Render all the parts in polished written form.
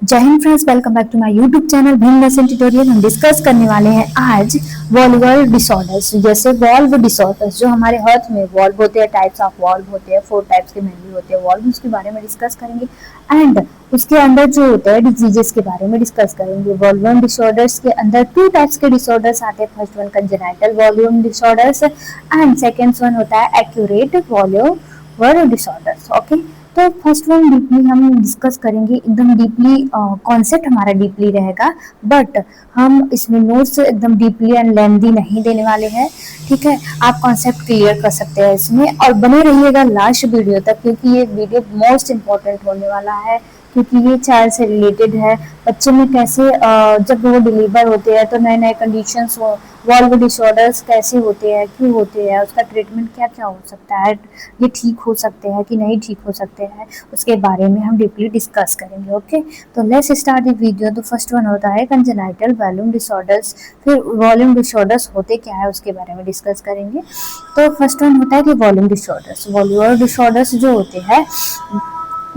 जय हिंद friends, welcome back to my YouTube channel Bheem lesson tutorial. हम डिस्कस करने वाले हैं आज वॉल्वुलर डिसऑर्डर्स। जैसे वॉल्व डिसऑर्डर्स जो हमारे हार्ट में वॉल्व होते हैं, टाइप्स ऑफ वॉल्व होते हैं, 4 टाइप्स के मेनली होते हैं वॉल्व, उसके बारे में डिस्कस करेंगे। एंड उसके अंदर जो होता है डिजीजेस के बारे में डिस्कस करेंगे। वॉल्वुलर डिसऑर्डर्स के अंदर 2 टाइप्स के डिसऑर्डर्स आते हैं। First one congenital valvular disorders and second one होता है एक्यूरेट वॉल्वुलर डिसऑर्डर्स। ओके, तो फर्स्ट वन डीपली हम डिस्कस करेंगे, एकदम डीपली कॉन्सेप्ट हमारा डीपली रहेगा, बट हम इसमें नोट्स एकदम डीपली एंड लेंथी नहीं देने वाले हैं। ठीक है, आप कॉन्सेप्ट क्लियर कर सकते हैं इसमें, और बने रहिएगा लास्ट वीडियो तक, क्योंकि ये वीडियो मोस्ट इम्पोर्टेंट होने वाला है, क्योंकि ये चाइल्ड से रिलेटेड है। बच्चे में कैसे जब वो डिलीवर होते हैं तो नए नए कंडीशंस, वॉल्व डिसऑर्डर्स कैसे होते हैं, क्यों होते हैं, उसका ट्रीटमेंट क्या क्या हो सकता है, ये ठीक हो सकते हैं कि नहीं ठीक हो सकते हैं, उसके बारे में हम डीपली डिस्कस करेंगे। ओके, तो लेट्स स्टार्ट द वीडियो। तो फर्स्ट वन होता है कंजेनाइटल वॉल्यूम डिसऑर्डर्स। फिर वॉल्यूम डिसऑर्डर्स होते क्या है उसके बारे में डिस्कस करेंगे। तो फर्स्ट वन होता है कि वॉल्यूम डिसऑर्डर्स। वॉल्वुलर डिसऑर्डर्स जो होते हैं,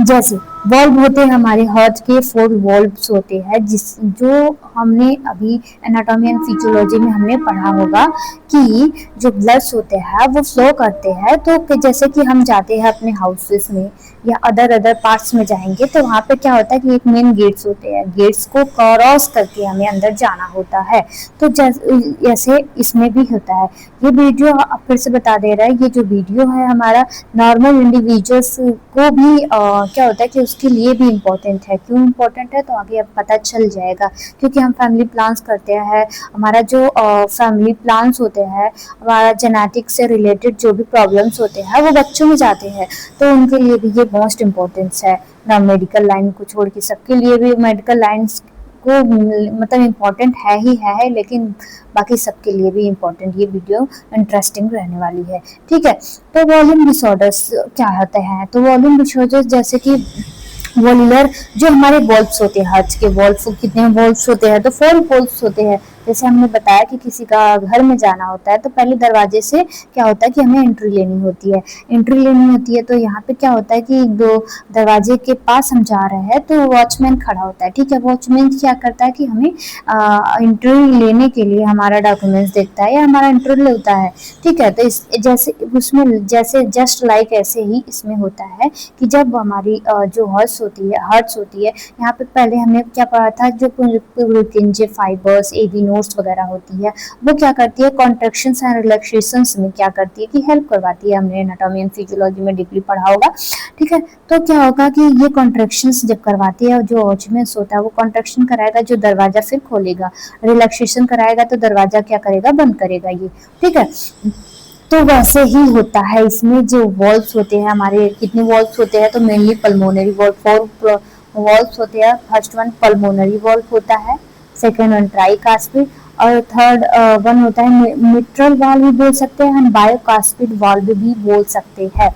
जैसे वॉल्व होते हैं हमारे हार्ट के 4 वॉल्व्स होते हैं, जो हमने अभी एनाटॉमी एंड फिजियोलॉजी में हमने पढ़ा होगा कि जो ब्लड्स होते हैं वो फ्लो करते हैं। तो जैसे कि हम जाते हैं अपने हाउसेस में या अदर पार्ट्स में जाएंगे, तो वहाँ पे क्या होता है कि एक मेन गेट्स होते हैं, गेट्स को क्रॉस करके हमें अंदर जाना होता है। तो जैसे इसमें भी होता है। ये वीडियो फिर से बता दे रहा है, ये जो वीडियो है हमारा नॉर्मल इंडिविजुअल्स को भी क्या होता है कि उसके लिए भी इम्पोर्टेंट है। क्यों इम्पोर्टेंट है तो आगे अब पता चल जाएगा, क्योंकि हम फैमिली प्लान्स करते हैं। हमारा जो फैमिली प्लान्स होते हैं, हमारा जेनेटिक्स से रिलेटेड जो भी प्रॉब्लम्स होते हैं वो बच्चों में जाते हैं, तो उनके लिए भी ये मोस्ट इम्पोर्टेंस है ना। मेडिकल लाइन को छोड़ के सबके लिए भी मेडिकल लाइन्स को मतलब इम्पोर्टेंट है ही है, लेकिन बाकी सबके लिए भी इम्पोर्टेंट ये वीडियो इंटरेस्टिंग रहने वाली है। ठीक है, तो वॉल्यूम डिसऑर्डर्स क्या होते हैं। तो वॉल्यूम डिसऑर्डर्स जैसे कि वॉल्वुलर, जो हमारे वॉल्व्स होते हैं, हार्ट के वॉल्व कितने वॉल्व्स होते हैं, तो 4 वॉल्व्स होते हैं। जैसे हमने बताया कि किसी का घर में जाना होता है तो पहले दरवाजे से क्या होता है कि हमें एंट्री लेनी होती है। एंट्री लेनी होती है तो यहाँ पे क्या होता है कि दो दरवाजे के पास हम जा रहे हैं तो वॉचमैन खड़ा होता है। ठीक है, वॉचमैन क्या करता है कि हमें एंट्री लेने के लिए हमारा डॉक्यूमेंट्स देखता है या हमारा एंट्री लेता है। ठीक है, तो इस जैसे उसमें जैसे जस्ट लाइक ऐसे ही इसमें होता है कि जब हमारी जो हार्ट्स होती है, यहाँ पे पहले हमने क्या पढ़ा था, जो पुरकिंजे फाइबर्स, एवी नोट्स वगैरह होती है, वो क्या करती है कॉन्ट्रैक्शंस एंड रिलैक्सेशंस में क्या करती है कि हेल्प करवाती है। हमने एनाटॉमी एंड फिजियोलॉजी में डीपली पढ़ा होगा। ठीक है, तो क्या होगा कि ये कॉन्ट्रैक्शंस जब करवाती है, जो वॉचमैन होता है वो कॉन्ट्रैक्शन कराएगा, जो दरवाजा फिर खोलेगा, रिलैक्सेशन कराएगा तो दरवाजा क्या करेगा, बंद करेगा ये। ठीक है, तो वैसे ही होता है इसमें। जो वॉल्व्स होते हैं हमारे, कितने वॉल्व्स होते हैं, तो मेनली पल्मोनरी वॉल्व 4 वॉल्व्स होते हैं। फर्स्ट वन पल्मोनरी वॉल्व होता है, सेकेंड वन ट्राइकास्पिड, और थर्ड वन होता है मिट्रल वाल्व भी बोल सकते हैं, हम बायोकास्पिड वाल्व भी बोल सकते हैं।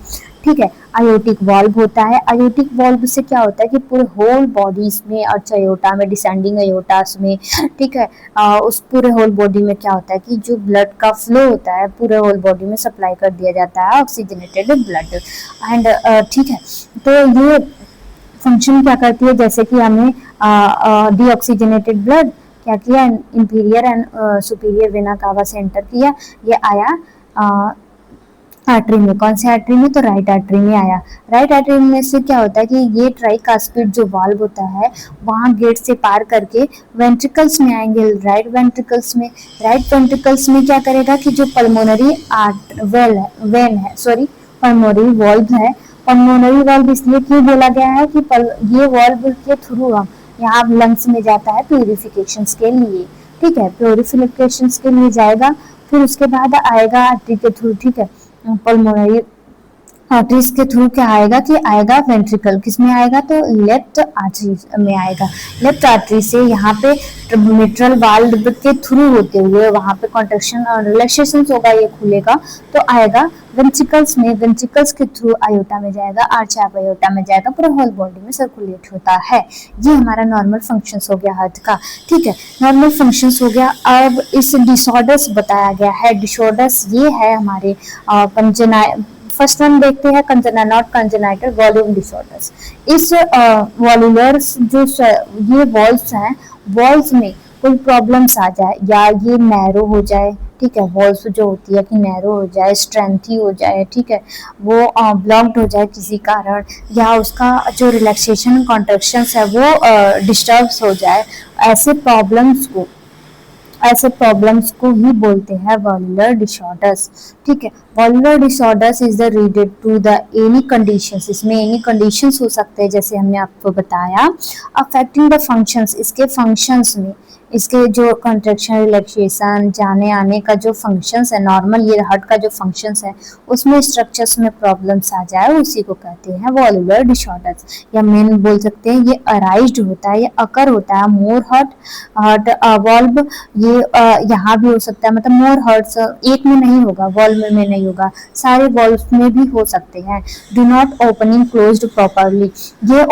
ठीक है, आयोटिक वाल्व होता है। आयोटिक वाल्व से क्या होता है कि पूरे होल बॉडीज में, अच्छा अयोटा में, डिसेंडिंग अयोटास में, ठीक है, उस पूरे होल बॉडी में क्या होता है कि जो ब्लड का फ्लो होता है पूरे होल बॉडी में सप्लाई कर दिया जाता है ऑक्सीजनेटेड ब्लड। एंड ठीक है, तो ये फंक्शन क्या करती है, जैसे कि हमने डीऑक्सीजनेटेड ब्लड क्या किया, inferior and superior vena cava से एंटर किया, ये आया आर्टरी में। कौन से आर्टरी में, तो राइट आर्टरी में आया। राइट आर्टरी में से क्या होता है कि ये ट्राइकास्पिड जो वाल्व होता है वहाँ गेट से पार करके वेंट्रिकल्स में आएंगे, राइट वेंट्रिकल्स में। राइट वेंट्रिकल्स में क्या करेगा कि जो पल्मोनरी पल्मोनरी वाल्व है, पल्मोनरी वाल्व इसलिए क्यों बोला गया है कि ये वाल्व के थ्रू हम यहाँ लंग्स में जाता है प्यूरिफिकेशंस के लिए। ठीक है, प्यूरिफिकेशंस के लिए जाएगा, फिर उसके बाद आएगा आर्टरी के थ्रू। ठीक है, पल्मोनरी आर्टरीज के थ्रू क्या आएगा कि आएगा वेंट्रिकल, किसमें आएगा, तो लेफ्ट आर्टरी में आएगा। लेफ्ट आर्टरी से यहाँ पे मिट्रल वाल्व के थ्रू होते हुए वहाँ पे कॉन्ट्रैक्शन और रिलैक्सेशन होगा, ये खुलेगा तो आएगा वेंट्रिकल्स में, वेंट्रिकल्स के थ्रू आयोटा में जाएगा, आर्च ऑफ आयोटा में जाएगा, पूरा होल बॉडी में सर्कुलेट होता है। ये हमारा नॉर्मल फंक्शंस हो गया हार्ट का। ठीक है, नॉर्मल फंक्शंस हो गया। अब इस डिसऑर्डर्स बताया गया है। डिसऑर्डर्स ये है हमारे फर्स्ट वन देखते हैं नॉट कंजेनाइटल वॉल्यूम डिसऑर्डर्स। इस वॉल्यूलर ये वॉल्स हैं, वॉल्स में कोई प्रॉब्लम्स आ जाए या ये नैरो हो जाए, ठीक है, वॉल्स जो होती है कि नैरो हो जाए, स्ट्रेंथी हो जाए, ठीक है, वो ब्लॉक्ड हो जाए किसी कारण, या उसका जो रिलैक्सेशन कॉन्ट्रैक्शंस है वो डिस्टर्ब्स हो जाए, ऐसे प्रॉब्लम्स को ही बोलते हैं वॉल्यूलर डिसऑर्डर्स। ठीक है, valvular disorders is the related to the any conditions, इसमें एनी कंडीशंस हो सकते हैं जैसे हमने आपको बताया, अफेक्टिंग द फंक्शंस, इसके फंक्शंस में, इसके जो कंट्रैक्शन रिलैक्सेशन जाने आने का जो फंक्शंस है, नॉर्मल ये हार्ट का जो फंक्शंस है उसमें स्ट्रक्चर्स में प्रॉब्लम्स आ जाए, उसी को कहते हैं वॉल्यूलर डिसऑर्डर्स। या मेन बोल सकते हैं ये अराइज्ड होता है, ये अकर होता है मोर हार्ट वॉल्व, ये यहाँ भी हो सकता है, मतलब मोर हार्ट्स एक में नहीं होगा, वॉल्व में नहीं होगा, सारे वॉल्व में भी हो सकते हैं। Do not opening closed properly, ये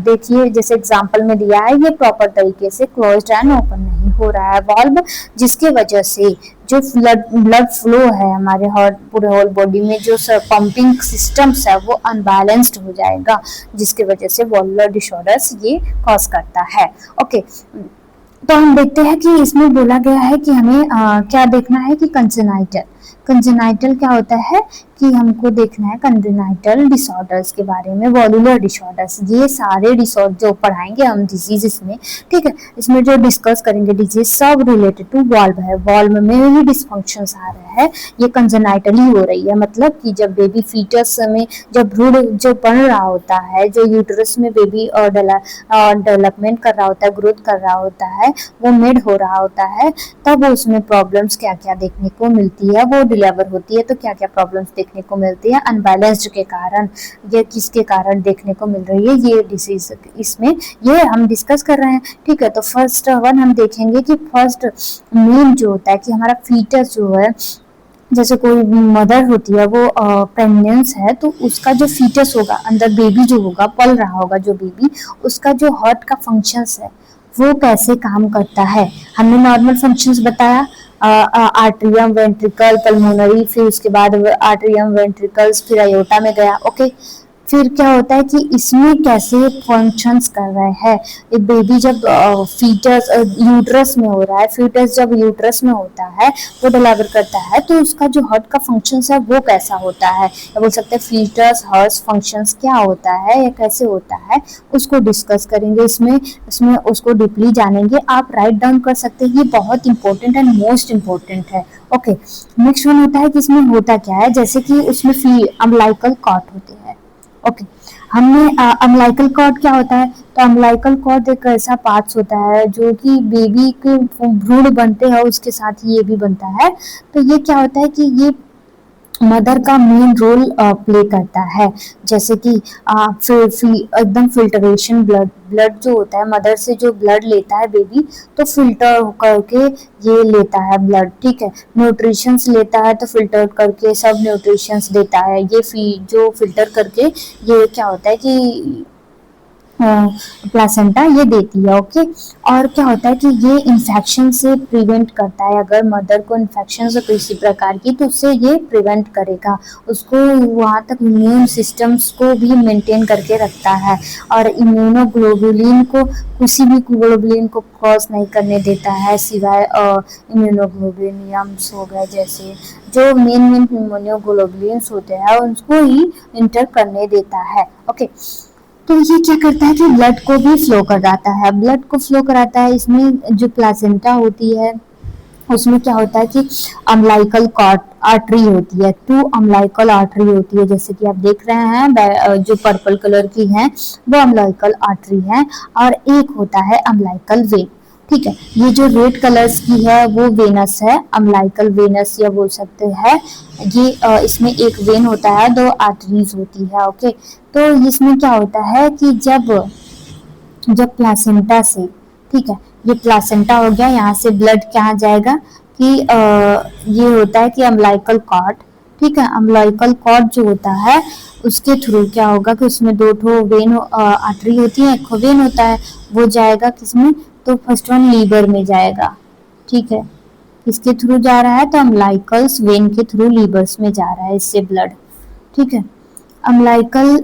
देखिए जैसे एग्जांपल में दिया है, ये प्रॉपर तरीके से क्लोज्ड एंड ओपन नहीं हो रहा है वॉल्व, जिसके वजह से जो ब्लड फ्लो है हमारे हार्ट पूरे होल बॉडी में, जो पंपिंग सिस्टम्स है वो अनबैलेंस्ड हो जाएगा, जिसके वजह से वॉल्वुलर डिसऑर्डर्स ये कॉज करता है। ओके, तो हम देखते हैं कि इसमें बोला गया है कि हमें क्या देखना है कि कंजेनाइटल क्या होता है कि हमको देखना है कंजेनाइटल डिसऑर्डर्स के बारे में, वॉल्वुलर डिसऑर्डर्स, ये सारे डिसऑर्डर जो पढ़ाएंगे हम डिजीज इसमें, ठीक है, इसमें जो डिस्कस करेंगे डिजीज सब रिलेटेड टू वॉल्व है, वॉल्व में ही डिस्फंक्शंस आ रहे हैं, ये कंजेनाइटल ही हो रही है, मतलब कि जब बेबी फीटस में जब भ्रूण जो बन रहा होता है, जो यूट्रस में बेबी डेवलपमेंट कर रहा होता है, ग्रोथ कर रहा होता है, वो मिड हो रहा होता है, तब उसमें प्रॉब्लम्स क्या क्या देखने को मिलती है, वो डिलीवर होती है तो क्या क्या प्रॉब्लम्स देखने को मिलती है अनबैलेंस्ड के कारण, ये किसके कारण देखने को मिल रही है ये डिसीज, इसमें ये हम डिस्कस कर रहे हैं। ठीक है, तो फर्स्ट वन हम देखेंगे कि फर्स्ट मेन जो होता है कि हमारा फीटस जो है, जैसे कोई मदर होती है वो प्रेग्नेंस है, तो उसका जो फीटस होगा, अंदर बेबी जो होगा पल रहा होगा जो बेबी, उसका जो हार्ट का फंक्शंस है वो कैसे काम करता है। हमने नॉर्मल फंक्शंस बताया, आर्ट्रियम, वेंट्रिकल, पल्मोनरी, फिर उसके बाद आर्ट्रियम, वेंट्रिकल्स, फिर अयोटा में गया। ओके, फिर क्या होता है कि इसमें कैसे फंक्शंस कर रहे हैं, एक बेबी जब फीटस यूट्रस में हो रहा है, फीटस जब यूट्रस में होता है वो डिलीवर करता है, तो उसका जो हार्ट का फंक्शंस है वो कैसा होता है, या बोल सकते हैं फीटस हार्ट फंक्शंस क्या होता है या कैसे होता है, उसको डिस्कस करेंगे इसमें उसको डीपली जानेंगे। आप राइट डाउन कर सकते हैं, ये बहुत इंपॉर्टेंट एंड मोस्ट इंपॉर्टेंट है। ओके, नेक्स्ट वन होता है कि इसमें होता क्या है, जैसे कि उसमें अम्बिलिकल कॉर्ड होते हैं। ओके, हमने अम्बिलिकल कॉर्ड क्या होता है, तो अम्बिलिकल कॉर्ड एक ऐसा पार्ट्स होता है जो कि बेबी के भ्रूण बनते हैं उसके साथ ये भी बनता है, तो ये क्या होता है कि ये मदर का मेन रोल प्ले करता है, जैसे कि एकदम फिल्टरेशन ब्लड जो होता है, मदर से जो ब्लड लेता है बेबी तो फिल्टर करके ये लेता है ब्लड, ठीक है, न्यूट्रिशंस लेता है तो फिल्टर करके सब न्यूट्रिशंस देता है, ये जो फिल्टर करके ये क्या होता है कि प्लासेंटा ये देती है। ओके, और क्या होता है कि ये इन्फेक्शन से प्रिवेंट करता है, अगर मदर को इन्फेक्शन हो किसी प्रकार की तो उससे ये प्रिवेंट करेगा, उसको वहाँ तक इम्यून सिस्टम्स को भी मेंटेन करके रखता है, और इम्यूनोग्लोबुलिन को किसी भी ग्लोबुलिन को क्रॉस नहीं करने देता है, सिवाय इम्यूनोग्लोबुलिन्स हो गए, जैसे जो मेन इम्यूनोग्लोबुलिन्स होते हैं उनको ही इंटर करने देता है। ओके, तो ये क्या करता है कि ब्लड को भी फ्लो कराता है, ब्लड को फ्लो कराता है, इसमें जो प्लासेंटा होती है उसमें क्या होता है कि अम्बिलिकल आर्टरी होती है, 2 अम्बिलिकल आर्टरी होती है, जैसे कि आप देख रहे हैं जो पर्पल कलर की है वो अम्बिलिकल आर्टरी है, और एक होता है अम्बिलिकल वेन। ठीक है, ये जो रेड कलर्स की है वो वेनस है, अम्बिलिकल वेनस या बोल सकते हैं, ये इसमें एक वेन होता है, 2 आर्टरीज होती है। ओके, तो इसमें क्या होता है कि जब प्लासेंटा से, ठीक है, ये प्लासेंटा हो गया, यहाँ से ब्लड क्या जाएगा कि ये होता है कि अम्बिलिकल कॉर्ड, ठीक है, अम्बिलिकल कॉर्ड जो होता है उसके थ्रू क्या होगा कि उसमें 2 वेन आर्टरी होती है, एक वेन होता है, वो जाएगा किसमें, तो फर्स्ट वन लीवर में जाएगा। ठीक है, किसके थ्रू जा रहा है, तो अम्बिलिकल्स वेन के थ्रू लीवर्स में जा रहा है इससे ब्लड। ठीक है। अम्लाइकल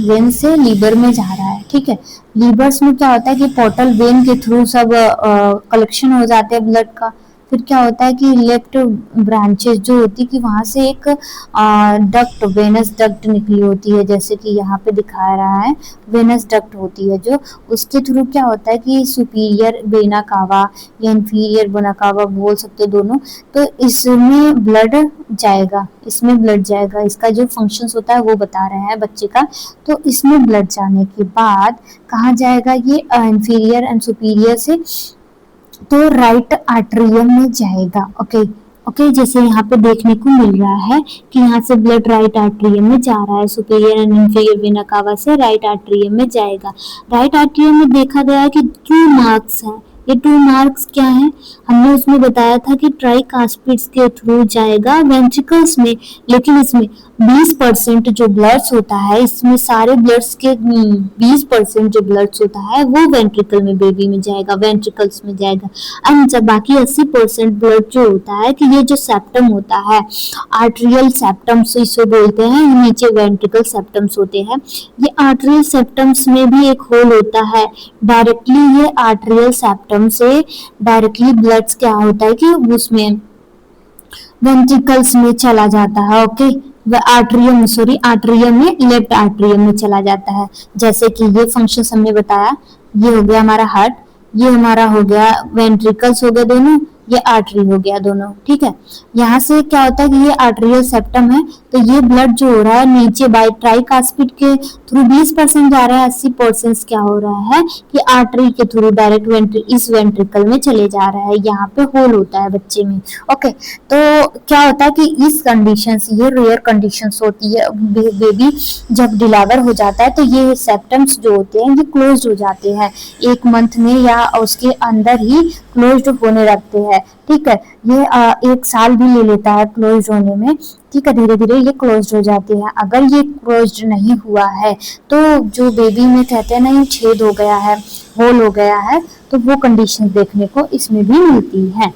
वेन से लीवर में जा रहा है, ठीक है। लीवर्स में क्या होता है कि पोर्टल वेन के थ्रू सब कलेक्शन हो जाते हैं ब्लड का। फिर क्या होता है कि लेफ्ट ब्रांचेस जो होती है कि वहां से एक डक्ट, वेनस डक्ट निकली होती है, जैसे कि यहाँ पे दिखा रहा है, वेनस डक्ट होती है जो, उसके थ्रू क्या होता है कि सुपीरियर वेना कावा या इंफीरियर वेना कावा बोल सकते हो दोनों, तो इसमें ब्लड जाएगा, इसमें ब्लड जाएगा। इसका जो फंक्शंस होता है वो बता रहे हैं बच्चे का। तो इसमें ब्लड जाने के बाद कहाँ जाएगा ये, इंफीरियर एंड सुपीरियर से, तो राइट आर्टरियम में जाएगा। ओके ओके, जैसे यहाँ पे देखने को मिल रहा है कि यहाँ से ब्लड राइट आर्टरियम में जा रहा है, superior and inferior vena cava से राइट आर्टरियम में जाएगा। राइट आर्टरियम में देखा गया है कि 2 मार्क्स है। ये 2 मार्क्स क्या है, हमने उसमें बताया था कि ट्राइकास्पिड्स के थ्रू जाएगा वेंट्रिकल्स में, लेकिन इसमें 20% जो ब्लड्स होता है, इसमें सारे ब्लड्स के 20% जो ब्लड्स होता है वो वेंट्रिकल में बेबी में जाएगा, वेंट्रिकल्स में जाएगा। एंड जब बाकी 80% ब्लड जो होता है कि ये जो सेप्टम होता है, आर्टरियल सेप्टम्स इसे बोलते हैं, नीचे वेंट्रिकल सेप्टम्स होते हैं। ये आर्टरियल सेप्टम्स में भी एक होल होता है, डायरेक्टली ये आर्टरियल सेप्टम से डायरेक्टली ब्लड्स क्या होता है कि उसमें वेंट्रिकल्स में चला जाता है। ओके, आर्टरियम, सॉरी आर्टरियम में, लेफ्ट आर्टरियम में चला जाता है। जैसे कि ये फंक्शन हमने बताया, ये हो गया हमारा हार्ट, ये हमारा हो गया वेंट्रिकल्स हो गए दोनों, ये आर्टरी हो गया दोनों, ठीक है। यहाँ से क्या होता है कि ये आर्टरियल सेप्टम है, तो ये ब्लड जो हो रहा है नीचे बाय ट्राइकास्पिड के थ्रू 20% जा रहा है, 80% क्या हो रहा है कि आर्टरी के थ्रू डायरेक्ट इस वेंट्रिकल में चले जा रहा है। यहाँ पे होल होता है बच्चे में। ओके, तो क्या होता है कि इस कंडीशन से, ये रेयर कंडीशन होती है, बेबी जब डिलीवर हो जाता है तो ये सेप्टम्स जो होते हैं ये क्लोज हो जाते हैं 1 मंथ में या उसके अंदर ही क्लोज होने लगते हैं, ठीक है। ये 1 साल भी ले लेता है क्लोज होने में, ठीक है। धीरे धीरे ये क्लोज हो जाती है। अगर ये क्लोज नहीं हुआ है तो जो बेबी में कहते हैं ना ये छेद हो गया है, होल हो गया है, तो वो कंडीशन देखने को इसमें भी मिलती है।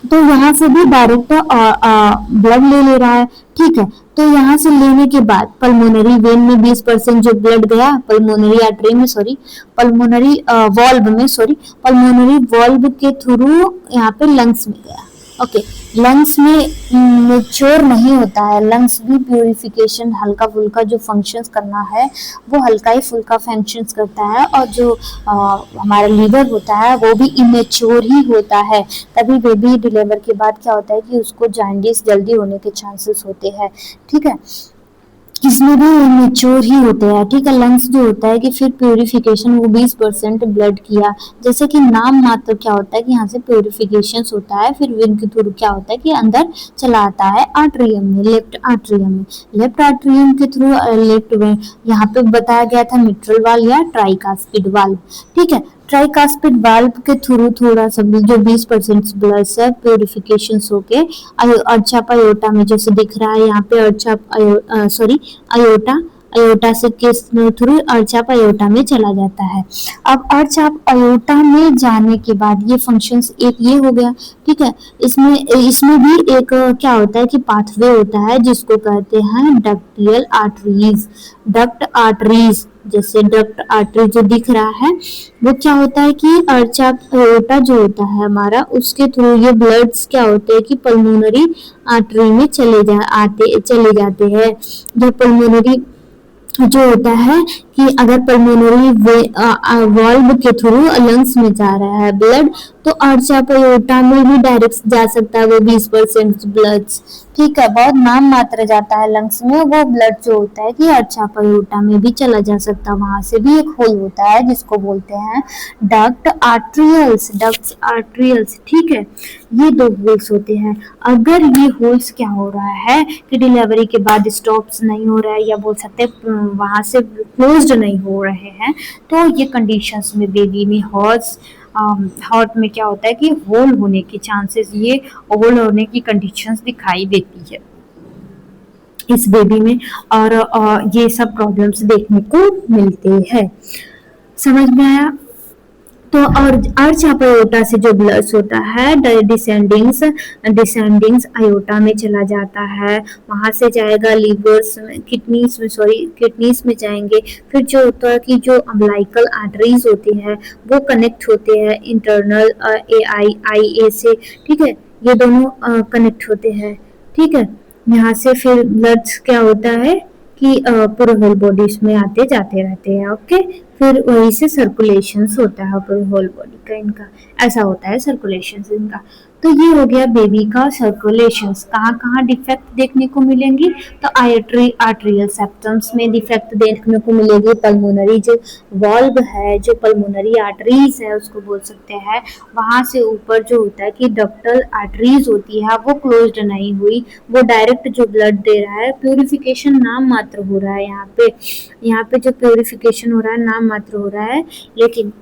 तो यहाँ से भी डायरेक्ट ब्लड ले रहा है, ठीक है। तो यहाँ से लेने के बाद पल्मोनरी वेन में 20% जो ब्लड गया, पल्मोनरी आर्टरी में, सॉरी पल्मोनरी वॉल्व में, सॉरी पल्मोनरी वॉल्व के थ्रू यहाँ पे लंग्स में गया। ओके, लंग्स में मेच्योर नहीं होता है, लंग्स भी प्यूरिफिकेशन हल्का फुल्का जो फंक्शंस करना है वो हल्का ही फुल्का फंक्शंस करता है, और जो हमारा लीवर होता है वो भी इमेच्योर ही होता है। तभी बेबी डिलीवर के बाद क्या होता है कि उसको जॉन्डिस जल्दी होने के चांसेस होते हैं, ठीक है। इसमें भी मेच्योर ही होते हैं, ठीक है। लंग्स जो होता है कि फिर प्यूरिफिकेशन वो 20% ब्लड किया, जैसे कि नाम मात्र क्या होता है कि यहाँ से प्यूरिफिकेशन होता है, फिर वेन के थ्रू क्या होता है कि अंदर चला आता है आर्टरियम में, लेफ्ट आर्टरियम में। लेफ्ट आर्टरियम के थ्रू लेफ्ट वेन, यहाँ पे बताया गया था मिट्रल वाल्व या ट्राइकास्पिड वाल्व, ठीक है। ट्राइकास्पिड वाल्व के थ्रू थोड़ा सा जो 20% ब्लड से प्यूरिफिकेशन होके अर्चा पायोटा में, जैसे दिख रहा है यहाँ पे अर्चा सॉरी अयोटा, अयोटा से के थ्रू अर्चा पायोटा में चला जाता है। अब अर्चा अयोटा में जाने के बाद ये फंक्शंस एक ये हो गया, ठीक है। इसमें भी एक क्या होता है कि पाथवे होता है जिसको कहते हैं डक्टियल आर्टरीज, डक्ट आर्टरीज। जैसे डक्ट आर्टरी जो दिख रहा है वो क्या होता है कि अर्चा अयोटा जो होता है हमारा, उसके थ्रू ये ब्लड्स क्या होते हैं कि पल्मोनरी आर्टरी में चले जाते हैं। जब पल्मोनरी जो होता है कि अगर पल्मोनरी वॉल्व के थ्रू लंग्स में जा रहा है ब्लड, तो अर्चा पायोटा में भी डायरेक्ट जा सकता है वो 20% ब्लड, ठीक है। बहुत नाम मात्र जाता है लंग्स में वो ब्लड जो होता है कि अर्चा पायोटा में भी चला जा सकता है, वहां से भी एक होल होता है जिसको बोलते हैं डक्ट आर्टरियल्स, डक्ट आर्टरियल्स, ठीक है। ये 2 होल्स होते हैं। अगर ये होल्स क्या हो रहा है कि डिलीवरी के बाद स्टॉप्स नहीं हो रहा है, या बोल सकते हैं वहां से क्लोज्ड नहीं हो रहे हैं, तो ये कंडीशंस में बेबी में हार्ट में क्या होता है कि होल होने के चांसेस, ये होल होने की कंडीशंस दिखाई देती है इस बेबी में, और ये सब प्रॉब्लम्स देखने को मिलते हैं। समझ में आया? तो और अर्च अयोटा से जो ब्लड्स होता है डिसेंडिंग्स अयोटा में चला जाता है, वहां से जाएगा लीवर्स में, किडनीज में जाएंगे। फिर जो होता है कि जो अम्बिलिकल आर्टरीज होती है वो कनेक्ट होते हैं इंटरनल आई ए से, ठीक है, ये दोनों कनेक्ट होते हैं, ठीक है। यहाँ से फिर ब्लड्स क्या होता है कि पूरे होल बॉडीज में आते जाते रहते हैं, ओके। फिर वहीं से सर्कुलेशन होता है पूरे होल बॉडी का, इनका ऐसा होता है सर्कुलेशन इनका। तो ये हो गया बेबी का सर्कुलेशन। कहाँ कहाँ डिफेक्ट देखने को मिलेंगी, तो आर्ट्रियल सेप्टम्स में डिफेक्ट देखने को मिलेगी। पल्मोनरी जो वॉल्व है, जो पल्मोनरी आर्टरीज है उसको बोल सकते हैं, वहां से ऊपर जो होता है कि डक्टल आर्टरीज होती है वो क्लोज्ड नहीं हुई, वो डायरेक्ट जो ब्लड दे रहा है, प्यूरिफिकेशन नाम मात्र हो रहा है यहाँ पे जो प्यूरिफिकेशन हो रहा है नाम मात्र हो रहा है, लेकिन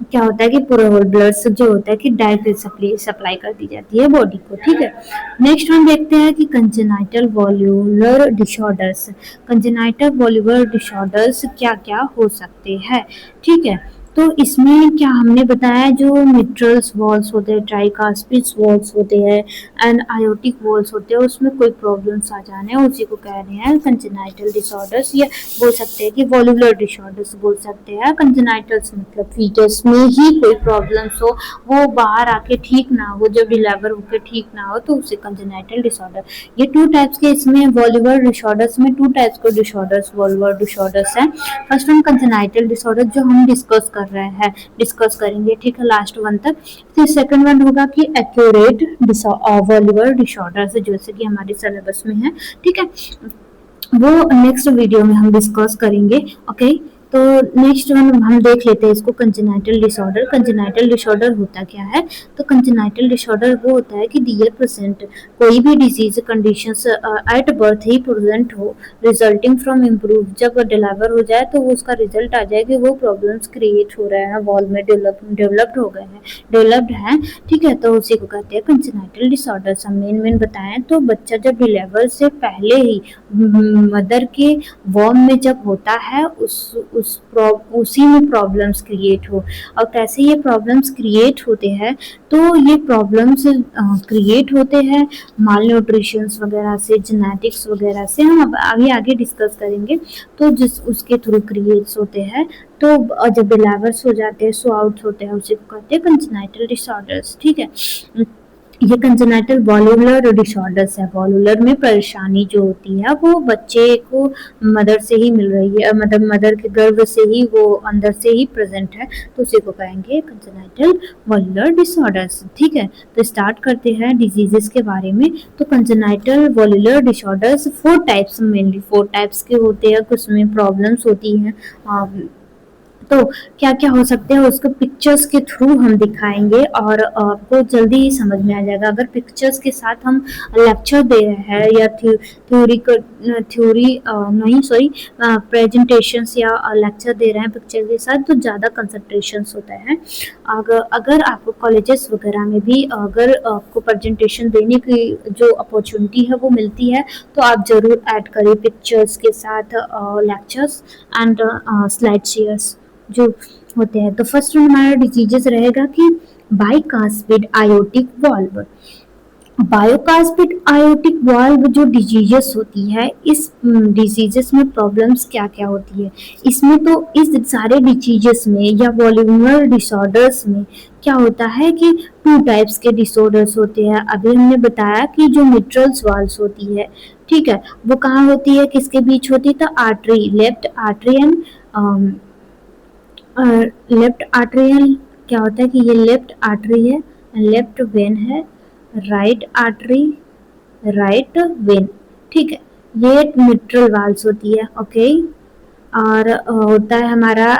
क्या होता है कि पूरा होल ब्लड जो होता है कि डायरेक्ट सप्लाई कर दी जाती है बॉडी को, ठीक है। नेक्स्ट हम देखते हैं कि congenital valvular disorders. Congenital valvular disorders क्या क्या हो सकते हैं, ठीक है। तो इसमें क्या हमने बताया, जो मिट्रल्स वॉल्स होते हैं, ट्राइकास्पिड वॉल्स होते हैं एंड आयोटिक वॉल्स होते हैं, उसमें कोई प्रॉब्लम्स आ जाने हैं, उसी को कह रहे हैं कंजेनाइटल डिसऑर्डर्स, या बोल सकते हैं कि वॉल्वुलर डिसऑर्डर्स बोल सकते हैं। कंजेनाइटल्स मतलब फीटस में ही कोई प्रॉब्लम्स हो, वो बाहर आके ठीक ना हो, जब डिलीवर होकर ठीक ना हो, तो उसे कंजेनाइटल डिसऑर्डर। ये टू टाइप्स के इसमें वॉल्वुलर डिसऑर्डर्स में टू टाइप्स के डिसऑर्डर्स वॉल्वुलर डिसऑर्डर्स हैं। फर्स्ट वन कंजेनाइटल डिसऑर्डर जो हम डिस्कस करेंगे, ठीक है, लास्ट वन तक। फिर सेकंड वन होगा कि एक्यूरेट वॉल्वुलर डिसऑर्डर्स, जैसे कि हमारे सिलेबस में है, ठीक है, वो नेक्स्ट वीडियो में हम डिस्कस करेंगे, ओके। तो नेक्स्ट वन हम देख लेते हैं इसको, कंजेनाइटल डिसऑर्डर। कंजेनाइटल डिसऑर्डर होता क्या है, तो कंजेनाइटल डिसऑर्डर वो होता है कि डियर प्रेजेंट कोई भी disease conditions at birth he present हो, रिजल्टिंग फ्रॉम इम्प्रूव, जब डिलीवर हो जाए तो वो उसका रिजल्ट आ जाए कि वो प्रॉब्लम्स क्रिएट हो रहे हैं, वॉल में डेवलप्ड है, ठीक है, तो उसी को कहते हैं कंजेनाइटल डिसऑर्डर्स। हम मेन बताएं तो बच्चा जब डिलीवर से पहले ही मदर के वॉर्म में जब होता है, उसी में प्रॉब्लम्स क्रिएट हो। और कैसे ये प्रॉब्लम्स क्रिएट होते हैं, तो ये प्रॉब्लम्स क्रिएट होते हैं माल न्यूट्रिशंस वगैरह से, जेनेटिक्स वगैरह से, हम अब आगे डिस्कस करेंगे। तो जिस उसके थ्रू क्रिएट्स होते हैं, तो जब डिलीवर्स हो जाते हैं, सो आउट होते हैं, उसे कहते हैं कंजेनाइटल डिसऑर्डर्स, ठीक है। ये कंजेनाइटल वॉल्वुलर डिसऑर्डर्स है। वॉल्वुलर में परेशानी जो होती है वो बच्चे को मदर से ही मिल रही है, मतलब मदर के गर्भ से ही, वो अंदर से ही प्रेजेंट है, तो उसी को कहेंगे कंजेनाइटल वॉल्वुलर डिसऑर्डर्स, ठीक है। तो स्टार्ट करते हैं डिजीजेस के बारे में। तो congenital valvular disorders mainly four types के होते हैं, कुछ में प्रॉब्लम्स होती हैं। तो क्या क्या हो सकते हैं उसको पिक्चर्स के थ्रू हम दिखाएंगे और आपको जल्दी ही समझ में आ जाएगा। अगर पिक्चर्स के साथ हम लेक्चर दे रहे हैं या प्रेजेंटेशंस या लेक्चर दे रहे हैं पिक्चर के साथ, तो ज़्यादा कंसंट्रेशन होता है। अगर आपको कॉलेजेस वगैरह में भी अगर आपको प्रेजेंटेशन देने की जो अपॉर्चुनिटी है वो मिलती है, तो आप ज़रूर ऐड करें पिक्चर्स के साथ लेक्चर्स एंड स्लाइड शेयर्स जो होते हैं। तो फर्स्ट हमारा डिजीजेस रहेगा कि bicuspid aortic valve. Bicuspid aortic valve जो डिजीजेस होती है, इस डिजीजेस में प्रॉब्लम्स क्या क्या होती है, इसमें तो इस सारे डिजीजेस में या वॉल्वुलर डिसऑर्डर्स में क्या होता है कि टू टाइप्स के डिसऑर्डर्स होते हैं। अभी हमने बताया कि जो मिट्रल्स वाल्व्स होती है, ठीक है, वो कहाँ होती है, किसके बीच होती है, तो artery, left artery and left arterial, क्या होता है कि ये लेफ्ट आर्टरी है, लेफ्ट वेन है, राइट आर्टरी, राइट वेन, ठीक है, ये मिट्रल वाल्व्स होती है, ओके। और होता है हमारा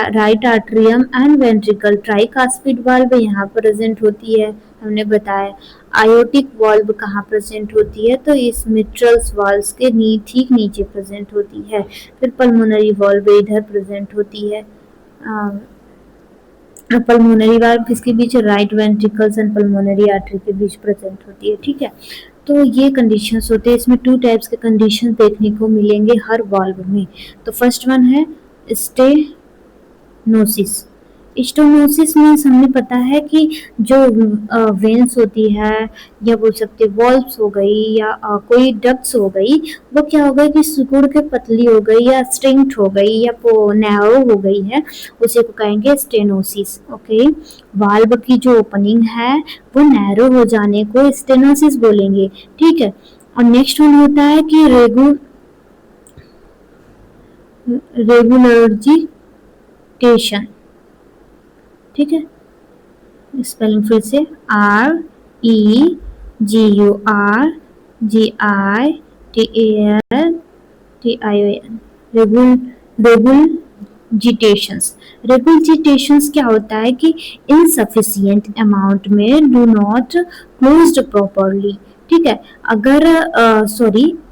right atrium and ventricle. Tricuspid valve यहाँ प्रेजेंट होती है, हमने बताया। आयोटिक वाल्व कहाँ प्रेजेंट होती है, तो इस मिट्रल्स वाल्व्स के ठीक नीचे प्रेजेंट होती है। फिर पल्मोनरी वाल्व इधर प्रेजेंट होती है। पल्मोनरी वाल्व किसके बीच, right ventricles and pulmonary artery के बीच प्रेजेंट होती है, ठीक है। तो ये कंडीशंस होते हैं, इसमें टू टाइप्स के कंडीशंस देखने को मिलेंगे हर वाल्व में। तो फर्स्ट वन है स्टेनोसिस। स्टेनोसिस मीन्स हमें पता है कि जो वेन्स होती है या बोल सकते वॉल्व्स हो गई या कोई डक्ट्स हो गई, वो क्या हो गई कि सिकुड़ के पतली हो गई या स्ट्रिंक्ट हो गई या नैरो हो गई है, उसे को कहेंगे स्टेनोसिस। ओके, वाल्व की जो ओपनिंग है वो नैरो हो जाने को स्टेनोसिस बोलेंगे। ठीक है, और नेक्स्ट वन होता है कि रेगुलरिजिटेशन। ठीक है, स्पेलिंग फिर से REGURGITALTION। रेगुलजिटेशंस। रेगुलजिटेशंस क्या होता है कि इनसफिशिएंट अमाउंट में डू नॉट क्लोज्ड प्रॉपरली। ठीक है, अगर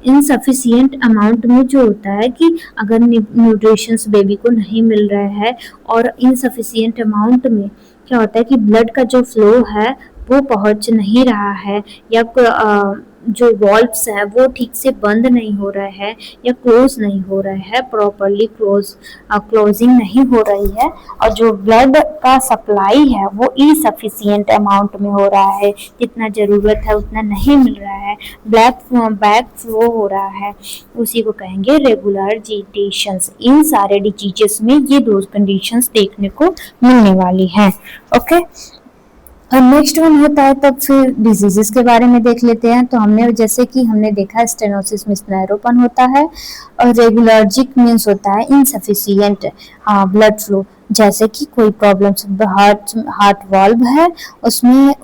इनसफिशिएंट अमाउंट में जो होता है कि अगर न्यूट्रिशंस बेबी को नहीं मिल रहा है और इनसफिशिएंट अमाउंट में क्या होता है कि ब्लड का जो फ्लो है वो पहुंच नहीं रहा है या जो वॉल्व्स है वो ठीक से बंद नहीं हो रहा है या क्लोज नहीं हो रहा है, प्रॉपरली क्लोजिंग नहीं हो रही है, और जो ब्लड का सप्लाई है वो इनसफिशिएंट अमाउंट में हो रहा है, जितना ज़रूरत है उतना नहीं मिल रहा है, बैक फ्लो हो रहा है, उसी को कहेंगे रेगुलरिजिटेशंस। इन सारे डिजीजेस में ये दो कंडीशंस देखने को मिलने वाली हैं। ओके, और नेक्स्ट वन होता है तब फिर डिजीजेस के बारे में देख लेते हैं। तो जैसे कि हमने देखा स्टेनोसिस में नैरोपन होता है और रेगुलर्जिक मीन्स होता है इनसफिशिएंट ब्लड फ्लो, जैसे कि कोई प्रॉब्लम्स हार्ट वाल्व है उसमें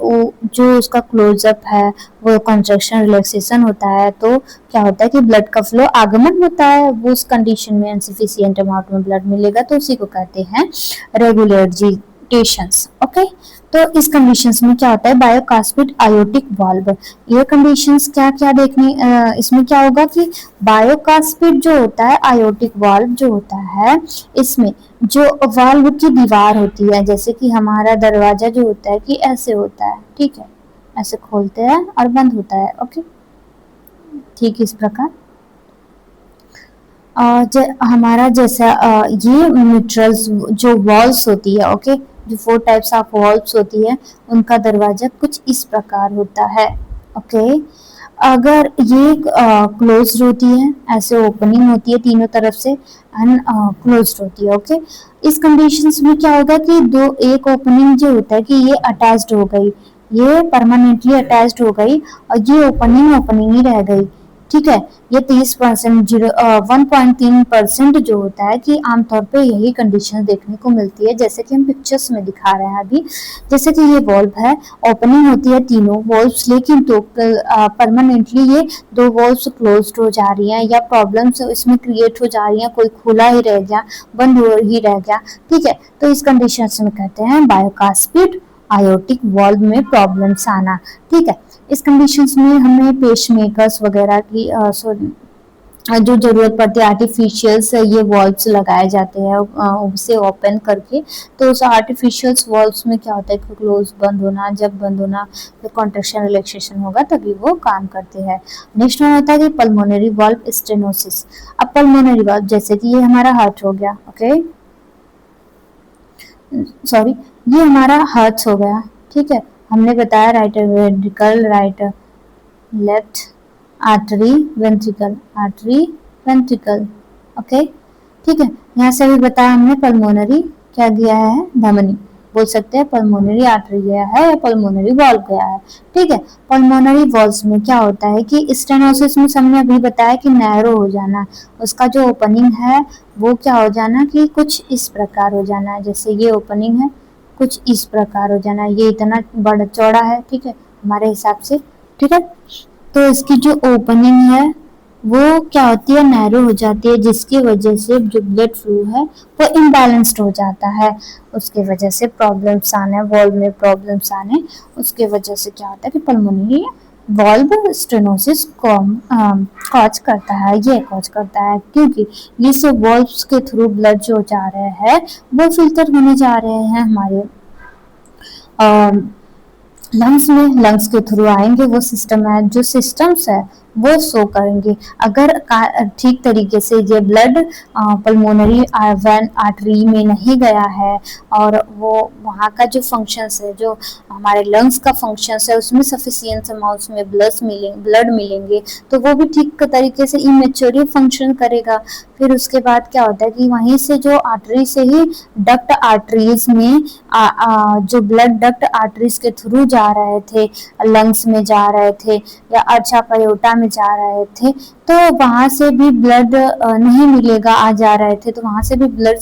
जो उसका क्लोजअप है वो कंट्रैक्शन रिलैक्सेशन होता है, तो क्या होता है कि ब्लड का फ्लो आगमन होता है, वो उस कंडीशन में इनसफिशिएंट अमाउंट में ब्लड मिलेगा तो उसी को कहते हैं रेगुलरिजिटेशंस। ओके, तो इस कंडीशंस में क्या होता है बायोकास्पिड आयोटिक वाल्व। ये कंडीशंस क्या क्या देखने इसमें क्या होगा कि बायोकास्पिड जो होता है आयोटिक वाल्व जो होता है, इसमें जो वाल्व की दीवार होती है, जैसे कि हमारा दरवाजा जो होता है कि ऐसे होता है, ठीक है, ऐसे खोलते हैं और बंद होता है। ओके, ठीक इस प्रकार हमारा जैसा ये मिट्रल्स जो वॉल्स होती है, ओके, जो 4 टाइप्स ऑफ वॉल्व्स होती है उनका दरवाजा कुछ इस प्रकार होता है। ओके, अगर ये क्लोज्ड होती है, ऐसे ओपनिंग होती है तीनों तरफ से एंड क्लोज्ड होती है। ओके, इस कंडीशंस में क्या होगा कि एक ओपनिंग जो होता है कि ये अटैच्ड हो गई, ये परमानेंटली अटैच्ड हो गई और ये ओपनिंग ही रह गई। ठीक है, ये 30% 1.3% जो होता है कि आमतौर पे यही कंडीशन देखने को मिलती है, जैसे कि हम पिक्चर्स में दिखा रहे हैं अभी। जैसे कि ये वॉल्व है, ओपनिंग होती है तीनों वॉल्व्स, लेकिन तो परमानेंटली ये 2 वॉल्व्स क्लोज्ड हो जा रही हैं या प्रॉब्लम्स इसमें क्रिएट हो जा रही हैं, कोई खुला ही रह गया, बंद हो ही रह गया। ठीक है, तो इस कंडीशन में कहते हैं बायोकास्पिड आयोटिक वॉल्व में प्रॉब्लम्स आना। ठीक है, इस कंडीशंस में हमें पेसमेकर्स वगैरह की जो जरूरत पड़ती है, आर्टिफिशियल्स ये वॉल्व्स लगाए जाते हैं उसे ओपन करके। तो उस आर्टिफिशियल्स वॉल्व्स में क्या होता है कि क्लोज बंद होना, जब बंद होना तो कॉन्ट्रैक्शन रिलैक्सेशन होगा तभी वो काम करते हैं। नेक्स्ट वन होता है कि पल्मोनरी वाल्व स्टेनोसिस। अब पल्मोनरी वाल्व जैसे कि ये हमारा हार्ट हो गया, ओके, सॉरी, ये हमारा हार्ट हो गया। ठीक है, हमने बताया right ventricle, right left artery ventricle. Okay, ठीक है, यहाँ से भी बताया हमने पल्मोनरी क्या गया है, धमनी, बोल सकते हैं पल्मोनरी आर्टरी गया है या पल्मोनरी वॉल्व गया है। ठीक है, पल्मोनरी वॉल्व्स में क्या होता है कि स्टेनोसिस में हमने अभी बताया कि नैरो हो जाना, उसका जो ओपनिंग है वो क्या हो जाना कि कुछ इस प्रकार हो जाना है, जैसे ये ओपनिंग है कुछ इस प्रकार हो जाना, ये इतना बड़ा चौड़ा है, ठीक है, हमारे हिसाब से। ठीक है, तो इसकी जो ओपनिंग है वो क्या होती है, नैरो हो जाती है, जिसकी वजह से जो ब्लड फ्लो है वो इम्बैलेंस्ड हो जाता है, उसके वजह से प्रॉब्लम्स आने, वॉल्व में प्रॉब्लम्स आने, उसके वजह से क्या होता है कि पल्मोनरी वॉल्व स्टेनोसिस कॉज करता है, ये कॉज करता है क्योंकि ये सब वॉल्व्स के थ्रू ब्लड जो जा रहे हैं वो फिल्टर होने जा रहे हैं हमारे लंग्स में, लंग्स के थ्रू आएंगे, वो सिस्टम है, जो सिस्टम्स है वो शो करेंगे। अगर ठीक तरीके से ये ब्लड पल्मोनरी वेन आर्टरी में नहीं गया है और वो वहाँ का जो फंक्शंस है, जो हमारे लंग्स का फंक्शंस है, उसमें सफिशिएंट अमाउंट्स में ब्लड मिलेंगे तो वो भी ठीक तरीके से इमेच्योरली फंक्शन करेगा। फिर उसके बाद क्या होता है कि वहीं से जो आर्टरी से ही डक्ट आर्टरीज में जो ब्लड डक्ट आर्टरीज के थ्रू जा रहे थे, लंग्स में जा रहे थे या अर्चा पयोटा में जा रहे थे, तो वहां से भी ब्लड नहीं मिलेगा, आ जा रहे थे तो वहां से भी ब्लड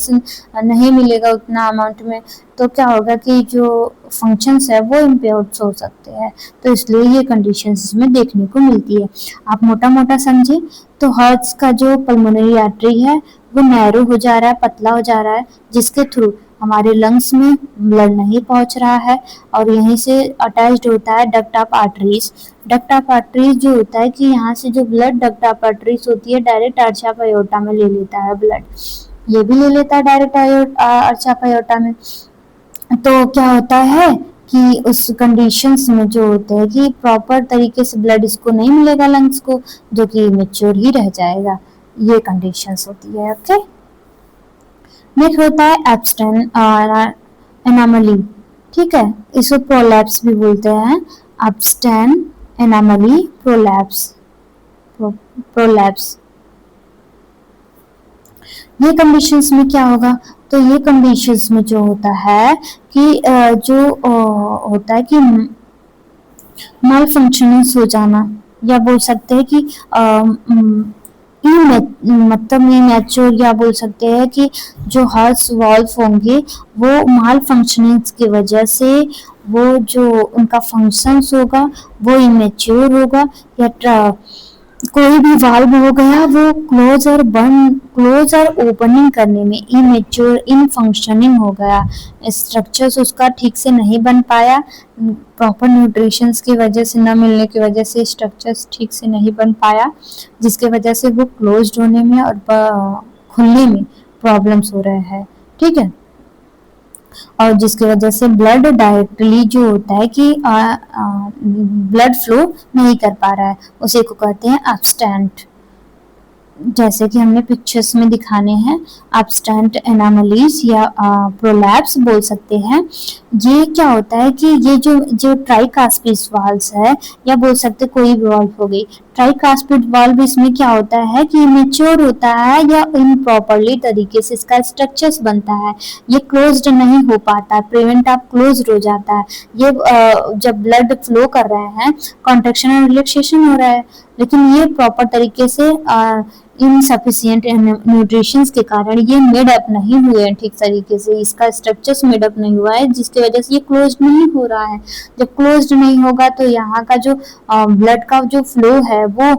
नहीं मिलेगा उतना अमाउंट में, तो क्या होगा कि जो फंक्शंस है वो इम्पेयर्ड हो सकते हैं। तो इसलिए ये कंडीशंस इसमें देखने को मिलती है। आप मोटा मोटा समझे तो हार्ट का जो पल्मोनरी आर्टरी है वो नैरो हो जा रहा है, पतला हो जा रहा है, जिसके थ्रू हमारे लंग्स में ब्लड नहीं पहुंच रहा है और यहीं से अटैच्ड होता है duct of arteries. Duct of arteries जो होता है कि यहाँ से जो ब्लड डक्ट ऑफ आर्टरीज होती है डायरेक्ट अर्चा पयोटा में ले लेता है ब्लड, ये भी ले लेता है डायरेक्ट अर्चा पयोटा में। तो क्या होता है कि उस कंडीशंस में जो होते हैं कि प्रॉपर तरीके से ब्लड इसको नहीं मिलेगा लंग्स को, जो कि मेच्योर ही रह जाएगा, ये कंडीशंस होती है। ओके, नेक्स्ट होता है एब्स्टेन एनामली। ठीक है, इसको प्रोलैप्स भी बोलते हैं, एब्स्टेन एनामली प्रोलैप्स। ये कंडीशंस में क्या होगा, तो ये कंडीशंस में जो होता है कि होता है कि माल फंक्शनिंग हो जाना, या बोल सकते हैं कि मतलब इमेच्योर, या बोल सकते हैं कि जो हार्ट वॉल्व होंगे वो माल फंक्शनिंग की वजह से वो जो उनका फंक्शंस होगा वो इमेच्योर होगा, या कोई भी वाल्व हो गया वो क्लोज और ओपनिंग करने में इमेच्योर इन फंक्शनिंग हो गया, स्ट्रक्चर्स उसका ठीक से नहीं बन पाया, प्रॉपर न्यूट्रिशंस की वजह से न मिलने की वजह से स्ट्रक्चर्स ठीक से नहीं बन पाया, जिसके वजह से वो क्लोज्ड होने में और खुलने में प्रॉब्लम्स हो रहे हैं। ठीक है, और जिसकी वजह से ब्लड डायरेक्टली जो होता है कि ब्लड फ्लो नहीं कर पा रहा है, उसी को कहते हैं एब्स्टेंट। जैसे कि हमने पिक्चर्स में दिखाने हैं, एब्स्टेंट एनामलीज या प्रोलैप्स बोल सकते हैं। ये क्या होता है कि ये जो ट्राइकास्पिड वाल्व्स है, या बोल सकते कोई भी वाल्व हो गई, ट्राइकास्पिड वाल्व, इसमें क्या होता है कि इमेच्योर होता है या इम्प्रॉपरली तरीके से इसका स्ट्रक्चर्स बनता है, ये क्लोज्ड नहीं हो पाता, प्रिवेंट ऑफ क्लोज्ड हो जाता है। ये जब ब्लड फ्लो कर रहे हैं, कॉन्ट्रैक्शन और रिलैक्सेशन हो रहा है, लेकिन ये प्रॉपर तरीके से इनसफिशिएंट न्यूट्रिशंस के कारण ये मेड अप नहीं हुए हैं ठीक तरीके से, इसका स्ट्रक्चर्स मेड अप नहीं हुआ है, जिसकी वजह से ये क्लोज्ड नहीं हो रहा है। जब क्लोज्ड नहीं होगा तो यहाँ का जो ब्लड का जो फ्लो है वो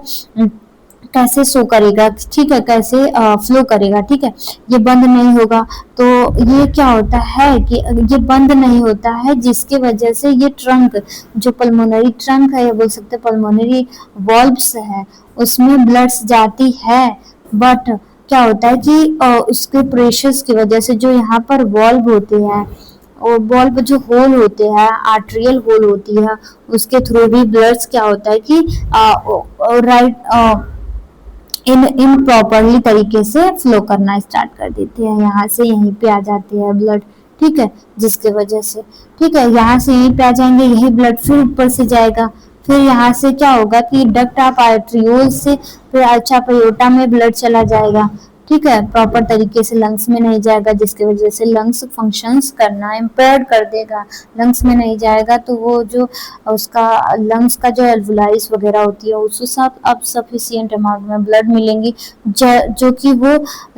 कैसे शो करेगा, ठीक है, कैसे फ्लो करेगा, ठीक है, ये बंद नहीं होगा। तो ये क्या होता है कि ये बंद नहीं होता है, जिसके वजह से ये ट्रंक, जो पल्मोनरी ट्रंक है, या बोल सकते पल्मोनरी वॉल्व्स है, उसमें ब्लड्स जाती है, बट क्या होता है कि उसके प्रेशर्स की वजह से जो यहाँ पर वॉल्व होते हैं, और वॉल्व जो होल होते हैं, आर्टेरियल होल होती है, उसके थ्रू भी ब्लड्स क्या होता है कि राइट इन प्रॉपरली तरीके से फ्लो करना स्टार्ट कर देते हैं, यहाँ से यहीं पे आ जाते हैं ब्लड, ठीक है, जिसके वजह से, ठीक है, यहाँ से यहीं पे आ जाएंगे, यही ब्लड फिर ऊपर से जाएगा, फिर यहाँ से क्या होगा कि डक्ट ऑफ आर्टरियोल से फिर अर्चा पयोटा में ब्लड चला जाएगा, ठीक है, प्रॉपर तरीके से लंग्स में नहीं जाएगा, जिसकी वजह से लंग्स फंक्शंस करना इम्पेयर्ड कर देगा। लंग्स में नहीं जाएगा तो वो जो उसका लंग्स का जो एल्वुलाइज वगैरह होती है उसके साथ अब सफिशिएंट अमाउंट में ब्लड मिलेंगी, जो कि वो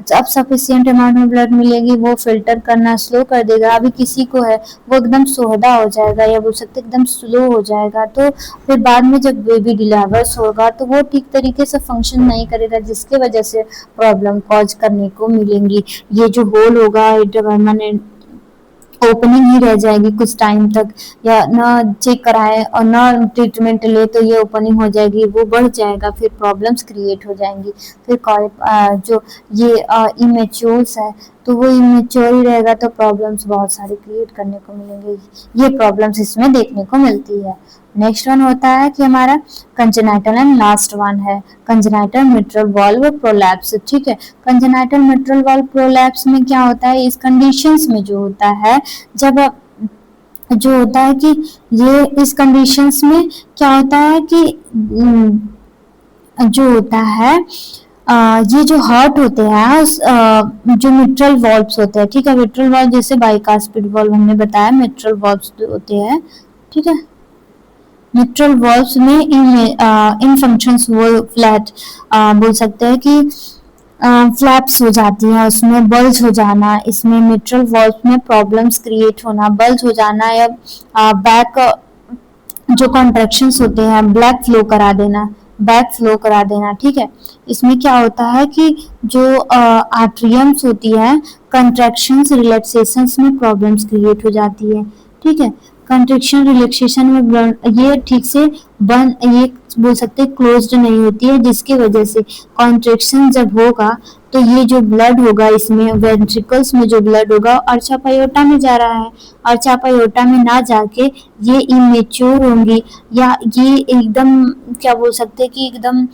अब सफिशिएंट अमाउंट में ब्लड मिलेगी, वो फिल्टर करना स्लो कर देगा। अभी किसी को है वो एकदम सोहदा हो जाएगा, या बोल सकते एकदम स्लो हो जाएगा, तो फिर बाद में जब बेबी डिलीवर्स होगा तो वो ठीक तरीके से फंक्शन नहीं करेगा, जिसके वजह से प्रॉब्लम कॉज करने को मिलेंगी। ये जो होल होगा परमानेंट ओपनिंग ही रह जाएगी कुछ टाइम तक, या ना चेक कराए और ना ट्रीटमेंट ले तो ये ओपनिंग हो जाएगी, वो बढ़ जाएगा, फिर प्रॉब्लम्स क्रिएट हो जाएंगी। फिर जो ये इमेच्योर्स है तो वो इमेच्योर ही रहेगा, तो प्रॉब्लम्स बहुत सारी क्रिएट करने को मिलेंगे। ये प्रॉब्लम्स इसमें देखने को मिलती है। नेक्स्ट वन होता है कि हमारा कंजेनाइटल एंड लास्ट वन है कंजेनाइटल मिट्रल वाल्व प्रोलैप्स। ठीक है, कंजेनाइटल मिट्रल वाल्व प्रोलैप्स में क्या होता है, इस कंडीशंस में जो होता है, जब जो होता है कि ये इस कंडीशंस में क्या होता है कि जो होता है ये जो हार्ट होते हैं जो मिट्रल वॉल्व्स होते हैं, ठीक है, मिट्रल वॉल्व जैसे बाइकास्पिड वॉल्व हमने बताया मिट्रल वॉल्व्स होते हैं। ठीक है, मिट्रल वॉल्व्स में इन फंक्शंस वो फ्लैट बोल सकते हैं कि फ्लैप्स हो जाती है, उसमें बल्ज हो जाना, इसमें मिट्रल वॉल्व में प्रॉब्लम्स क्रिएट होना, बल्ज हो जाना या बैक जो कॉन्ट्रैक्शंस होते हैं ब्लैक फ्लो करा देना, बैक फ्लो करा देना। ठीक है, इसमें क्या होता है कि जो आर्टरियम्स होती है कंट्रैक्शंस रिलैक्सेशंस में प्रॉब्लम्स क्रिएट हो जाती है। ठीक है, कंट्रैक्शन रिलैक्सेशन में ये ठीक से बंद, ये बोल सकते हैं क्लोज्ड नहीं होती है, जिसकी वजह से कॉन्ट्रैक्शन जब होगा तो ये जो ब्लड होगा इसमें वेंट्रिकल्स में जो ब्लड होगा अर्चा पायोटा में जा रहा है, अर्चा पायोटा में ना जाके ये इमेच्योर होंगी या ये एकदम क्या बोल सकते हैं कि एकदम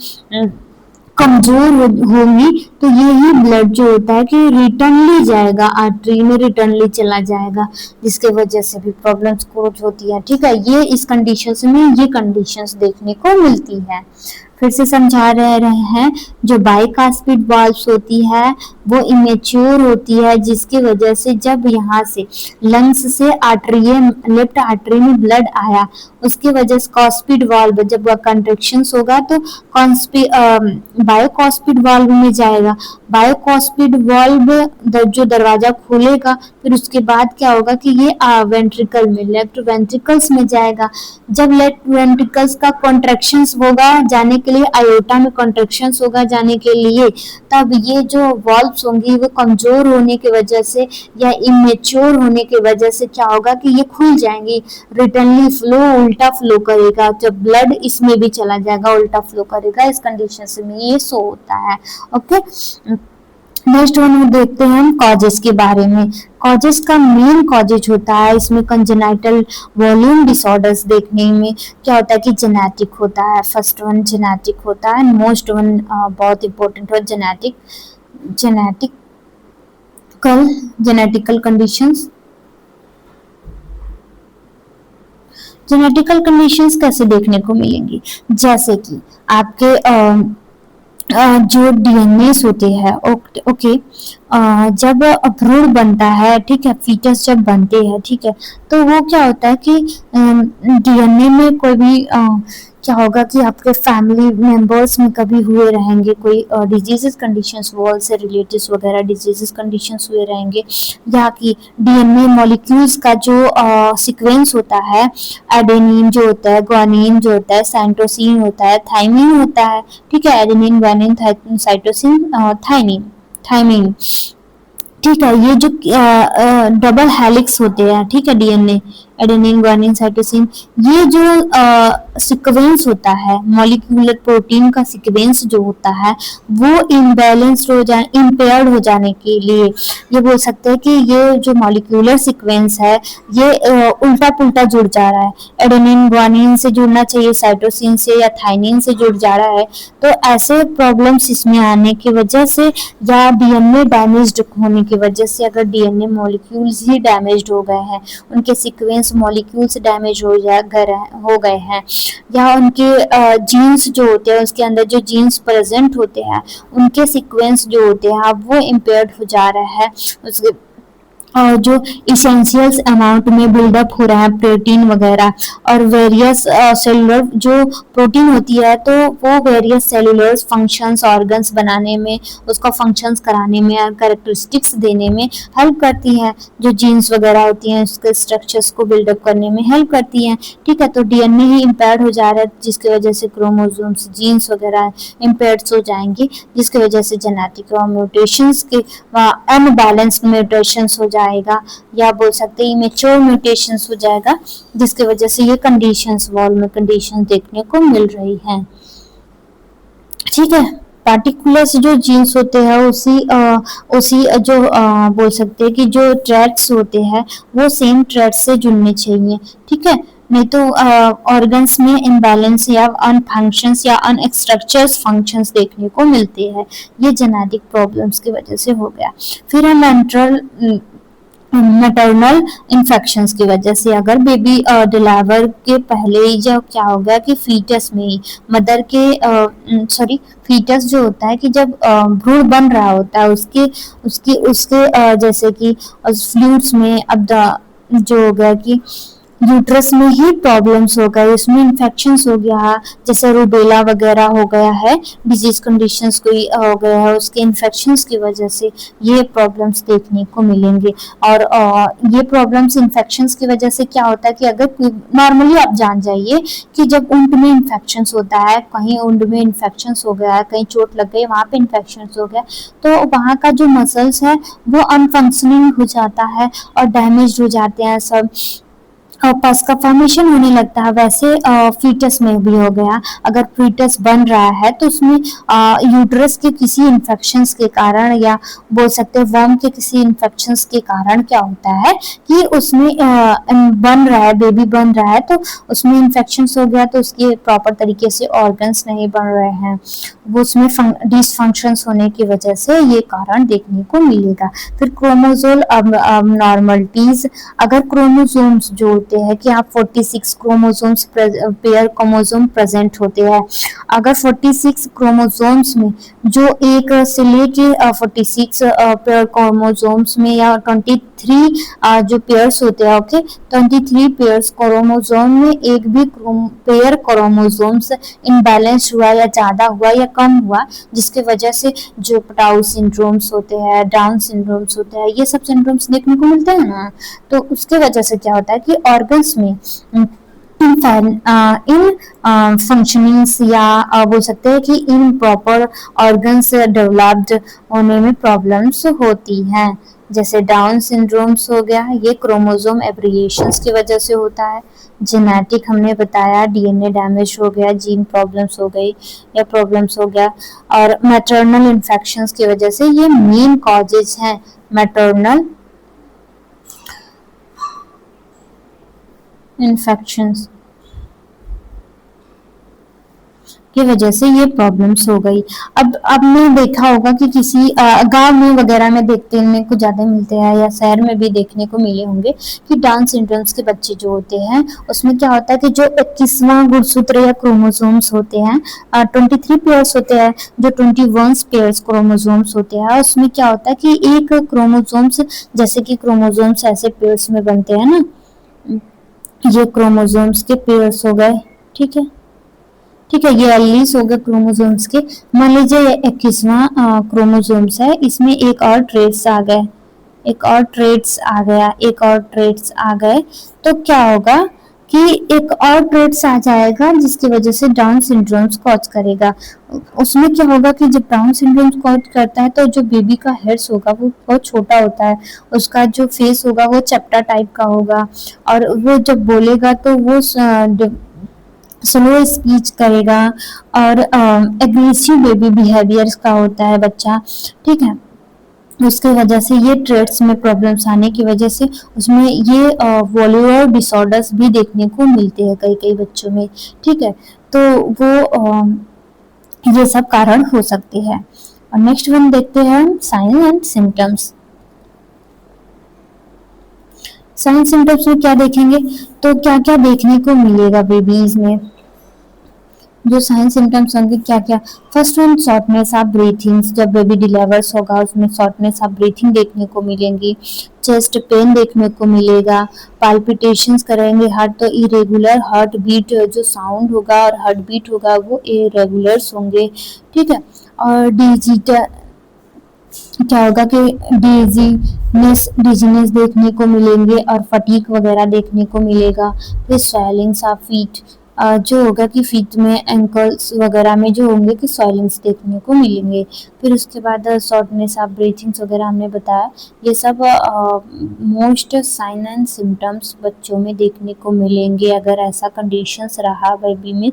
कमजोर होंगी, तो यही ब्लड जो होता है कि रिटर्नली जाएगा, आर्टरी में रिटर्नली चला जाएगा, जिसके वजह से भी प्रॉब्लम्स क्रोच होती है। ठीक है, ये इस कंडीशंस में ये कंडीशंस देखने को मिलती है। फिर से समझा रहे हैं, जो बाइकास्पिड वाल्व्स होती है वो इमेच्योर होती है, जिसकी वजह से जब यहाँ से लंग्स से लेफ्ट आर्टरी में ब्लड आया, उसकी वजह से कॉस्पिड वाल्व जब कंट्रैक्शंस होगा तो बायोकॉस्पिड वाल्व में जाएगा, बायोकॉस्पिड वाल्व जो दरवाजा खोलेगा, फिर उसके बाद क्या होगा कि ये वेंट्रिकल में लेफ्ट वेंट्रिकल्स में जाएगा। जब लेफ्ट वेंट्रिकल्स का कॉन्ट्रैक्शंस होगा जाने के लिए, आयोटा में कॉन्ट्रैक्शंस होगा जाने के लिए, तब ये जो वाल्व्स होंगी वो कमजोर होने की वजह से या इमेच्योर होने की वजह से क्या होगा कि ये खुल जाएंगी, रिटर्नली फ्लो उल्टा फ्लो करेगा, जब ब्लड इसमें भी चला जाएगा उल्टा फ्लो करेगा, इस कंडीशन में ये शो होता है। ओके, नेक्स्ट वन देखते हैं हम कॉजेस के बारे में। कॉजेस का मेन कॉजेज होता है इसमें कंजेनाइटल वॉल्यूम डिसऑर्डर्स देखने में क्या होता है कि जेनेटिक होता है। फर्स्ट वन जेनेटिक होता है, मोस्ट वन बहुत इंपॉर्टेंट है जेनेटिकल कंडीशंस। जेनेटिकल कंडीशंस कैसे देखने को मिलेंगी, जैसे कि आपके जो डीएनए होते हैं, ओके, जब भ्रूण बनता है, ठीक है, फीटस जब बनते हैं, ठीक है, तो वो क्या होता है कि डीएनए में कोई भी क्या होगा कि आपके फैमिली मेंबर्स में कभी हुए रहेंगे कोई डिजीजेस कंडीशंस, वॉल से रिलेटेड वगैरह डिजीजेस कंडीशंस हुए रहेंगे, या कि डीएनए मॉलिक्यूल्स का जो सीक्वेंस होता है, एडेनिन जो होता है, ग्वानिन जो होता है, साइटोसिन होता है, थाइमिन होता है। ठीक है, एडेनिन ग्वानिन साइटोसिन थाइमिन। ठीक है, ये जो डबल हेलिक्स होते हैं, ठीक है, डीएनए एडेनिन ग्वानिन साइटोसिन, ये जो सीक्वेंस होता है मॉलिक्यूलर प्रोटीन का सीक्वेंस जो होता है वो इम्बैलेंस्ड हो जाए, इम्पेयर्ड हो जाने के लिए ये बोल सकते हैं कि ये जो मॉलिक्यूलर सीक्वेंस है ये उल्टा पुल्टा जुड़ जा रहा है, एडेनिन ग्वानिन से जुड़ना चाहिए साइटोसिन से या थाइमिन से जुड़ जा रहा है। तो ऐसे प्रॉब्लम्स इसमें आने की वजह से या डीएनए डैमेज्ड होने की वजह से, अगर डीएनए मॉलिक्यूल्स ही डैमेज्ड हो गए हैं, उनके सीक्वेंस मॉलिक्यूल्स डैमेज हो गए हैं, या उनके जीन्स जो होते हैं उसके अंदर जो जीन्स प्रेजेंट होते हैं उनके सीक्वेंस जो होते हैं अब वो इम्पेयर्ड हो जा रहा है, उसके जो इसेंशियल्स अमाउंट में बिल्डअप हो रहा है प्रोटीन वगैरह, और वेरियस सेलुलर जो प्रोटीन होती है तो वो वेरियस सेलुलर फंक्शंस ऑर्गन्स बनाने में, उसका फंक्शंस कराने में, कैरेक्टरिस्टिक्स देने में हेल्प करती है, जो जीन्स वगैरह होती हैं उसके स्ट्रक्चर्स को बिल्डअप करने में हेल्प करती हैं। ठीक है, तो डीएनए ही इम्पेयर्ड हो जा रहा है जिसकी वजह से क्रोमोसोम्स जीन्स वगैरह इम्पेयर्ड हो जाएंगी, जिसकी वजह से जेनेटिक म्यूटेशंस के अनबैलेंस्ड म्यूटेशंस हो जाएगा, या बोल सकते हैं इमेच्योर म्यूटेशंस हो जाएगा, जिसकी वजह से ये कंडीशंस वॉल में कंडीशन देखने को मिल रही हैं। ठीक है, पार्टिकुलर्स जो जीन्स होते हैं उसी जो बोल सकते हैं कि जो ट्रैट्स होते हैं वो सेम ट्रैट्स से जुड़ने चाहिए। ठीक है, नहीं तो ऑर्गन्स में इम्बैलेंस या अनफंक्शंस या अनस्ट्रक्चर्स फंक्शंस देखने को मिलते हैं। ये जेनेटिक प्रॉब्लम्स की वजह से हो गया। फिर है मैटरनल इन्फेक्शंस की वजह से, अगर बेबी डिलीवर के पहले ही जब क्या हो गया कि फीटस में ही मदर के फीटस जो होता है कि जब भ्रूण बन रहा होता है उसके उसके उसके जैसे कि फ्लूइड्स में अब जो हो गया कि यूट्रस में ही प्रॉब्लम्स हो गए, उसमें इन्फेक्शंस हो गया, जैसे रूबेला वगैरह हो गया है, डिजीज कंडीशंस कोई हो गया है, उसके इन्फेक्शंस की वजह से ये प्रॉब्लम्स देखने को मिलेंगे। और ये प्रॉब्लम्स इन्फेक्शंस की वजह से क्या होता है कि अगर नॉर्मली आप जान जाइए कि जब ऊंट में इन्फेक्शंस होता है, कहीं ऊंट में इन्फेक्शंस हो गया है, कहीं चोट लग गई, वहाँ पे इन्फेक्शंस हो गया, तो वहाँ का जो मसल्स है वो अनफंक्शनिंग हो जाता है और डैमेज हो जाते हैं सब, पस का फॉर्मेशन होने लगता है। वैसे फीटस में भी हो गया, अगर फीटस बन रहा है तो उसमें यूट्रस के किसी इन्फेक्शंस के कारण या बोल सकते हैं वर्म के किसी इन्फेक्शंस के कारण क्या होता है कि उसमें बन रहा है, बेबी बन रहा है, तो उसमें इन्फेक्शंस हो गया, तो उसके प्रॉपर तरीके से ऑर्गन्स नहीं बन रहे हैं, वो उसमें डिसफंक्शंस होने की वजह से ये कारण देखने को मिलेगा। फिर क्रोमोसोल अबनॉर्मलिटीज, अगर क्रोमोसोम्स जो होते हैं कि आप 46 क्रोमोसोम्स पेयर क्रोमोसोम प्रेजेंट होते हैं, अगर 46 क्रोमोसोम्स में जो एक से लेके 46 पेयर क्रोमोसोम्स में या 23 जो पेयर्स होते हैं, ओके 23 पेयर्स क्रोमोसोम में एक भी पेयर क्रोमोसोम्स इनबैलेंस हुआ या ज्यादा हुआ या कम हुआ, जिसकी वजह से जो पटाउ सिंड्रोम्स होते हैं, डाउन सिंड्रोम्स होते हैं, ये सब सिंड्रोम्स देखने को मिलते हैं ना, तो उसके वजह से क्या होता है कि ऑर्गन्स में इन फंक्शनिंग्स या बोल सकते हैं कि इन प्रॉपर ऑर्गन्स डेवलप्ड होने में प्रॉब्लम्स होती हैं। जैसे डाउन सिंड्रोम्स हो गया, ये क्रोमोसोम एब्रिएशंस की वजह से होता है। जेनेटिक हमने बताया, डीएनए डैमेज हो गया, जीन प्रॉब्लम्स हो गई या प्रॉब्लम्स हो गया। और मैटरनल इन्फेक्शंस की वजह से, ये मेन कॉजेज हैं मैटरनल इन्फेक्शंस की वजह से ये प्रॉब्लम्स हो गई। अब ने देखा होगा कि किसी गांव में वगैरह में देखने को ज्यादा मिलते हैं या शहर में भी देखने को मिले होंगे कि डाउन सिंड्रोम्स के बच्चे जो होते हैं उसमें क्या होता है कि जो 21वां गुणसूत्र या क्रोमोसोम्स होते हैं, 23 पेयर्स होते हैं, जो 21 पेयर्स क्रोमोसोम्स होते हैं, उसमें क्या होता है कि एक क्रोमोसोम्स, जैसे कि क्रोमोसोम्स ऐसे पेयर्स में बनते हैं ना, ये क्रोमोसोम्स के पेयर्स हो गए, ठीक है, ठीक है, ये 19 हो गए क्रोमोसोम्स के। मान लीजिए 21वां क्रोमोसोम्स है, इसमें एक और ट्रेट्स आ गए, एक और ट्रेट्स आ गया, एक और ट्रेट्स आ गए, तो क्या होगा कि एक और ट्रेट्स आ जाएगा जिसकी वजह से डाउन सिंड्रोम्स कॉज करेगा। उसमें क्या होगा कि जब डाउन सिंड्रोम्स कॉज करता है तो जो बेबी का हेड्स होगा वो बहुत छोटा होता है, उसका जो फेस होगा वो चपटा टाइप का होगा, और वो जब बोलेगा तो वो स्लो स्पीच करेगा, और एग्रेसिव बेबी बिहेवियर का होता है बच्चा, ठीक है। उसकी वजह से ये ट्रेट्स में प्रॉब्लम्स आने की वजह से उसमें ये वॉल्यूलर डिसऑर्डर्स भी देखने को मिलते हैं कई कई बच्चों में, ठीक है। तो वो ये सब कारण हो सकते हैं। और नेक्स्ट वन देखते हैं हम sign and symptoms. Sign symptoms में क्या देखेंगे, तो क्या क्या देखने को मिलेगा बेबीज में, जो साइन सिम्टम्स होंगे क्या क्या। First one shortness of breathing, जब बेबी डिलीवर्स होगा उसमें शॉर्टनेस ऑफ ब्रीथिंग देखने को मिलेंगी, चेस्ट पेन देखने को मिलेगा, पाल्पिटेशंस करेंगे हार्ट, तो इरेगुलर हार्ट बीट, जो साउंड होगा और हार्ट बीट होगा वो इरेगुलर्स होंगे, ठीक है। और डिजिटल क्या होगा कि डिजीनेस देखने को मिलेंगे और फटीक वगैरह देखने को मिलेगा। फिर स्वेलिंग्स ऑफ फीट, जो होगा कि फीट में एंकल्स वगैरह में जो होंगे कि स्वेलिंग्स देखने को मिलेंगे। फिर उसके बाद शॉर्टनेस ऑफ ब्रीथिंग्स वगैरह हमने बताया, ये सब मोस्ट साइन एंड सिम्टम्स बच्चों में देखने को मिलेंगे अगर ऐसा कंडीशंस रहा बेबी में।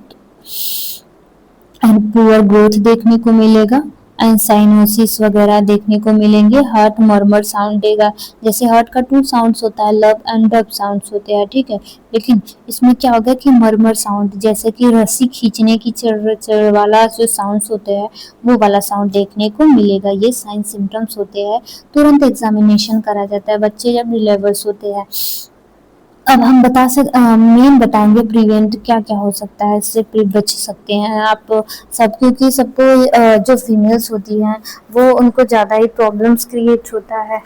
एंड पुअर ग्रोथ देखने को मिलेगा, साइनोसिस वगैरह देखने को मिलेंगे। हार्ट मर्मर साउंड देगा, जैसे हार्ट का 2 साउंड्स होता है, लब एंड डब साउंड्स होते हैं, ठीक है। लेकिन इसमें क्या होगा कि मर्मर साउंड, जैसे कि रस्सी खींचने की चढ़ चढ़ वाला जो साउंड्स होते हैं वो वाला साउंड देखने को मिलेगा। ये साइन सिम्टम्स होते हैं, तुरंत एग्जामिनेशन करा जाता है बच्चे जब डिलीवर्स होते हैं। अब हम मेन बताएंगे प्रिवेंट क्या क्या हो सकता है, इससे बच सकते हैं आप सब, क्योंकि सबको जो फीमेल्स होती हैं वो उनको ज़्यादा ही प्रॉब्लम्स क्रिएट होता है।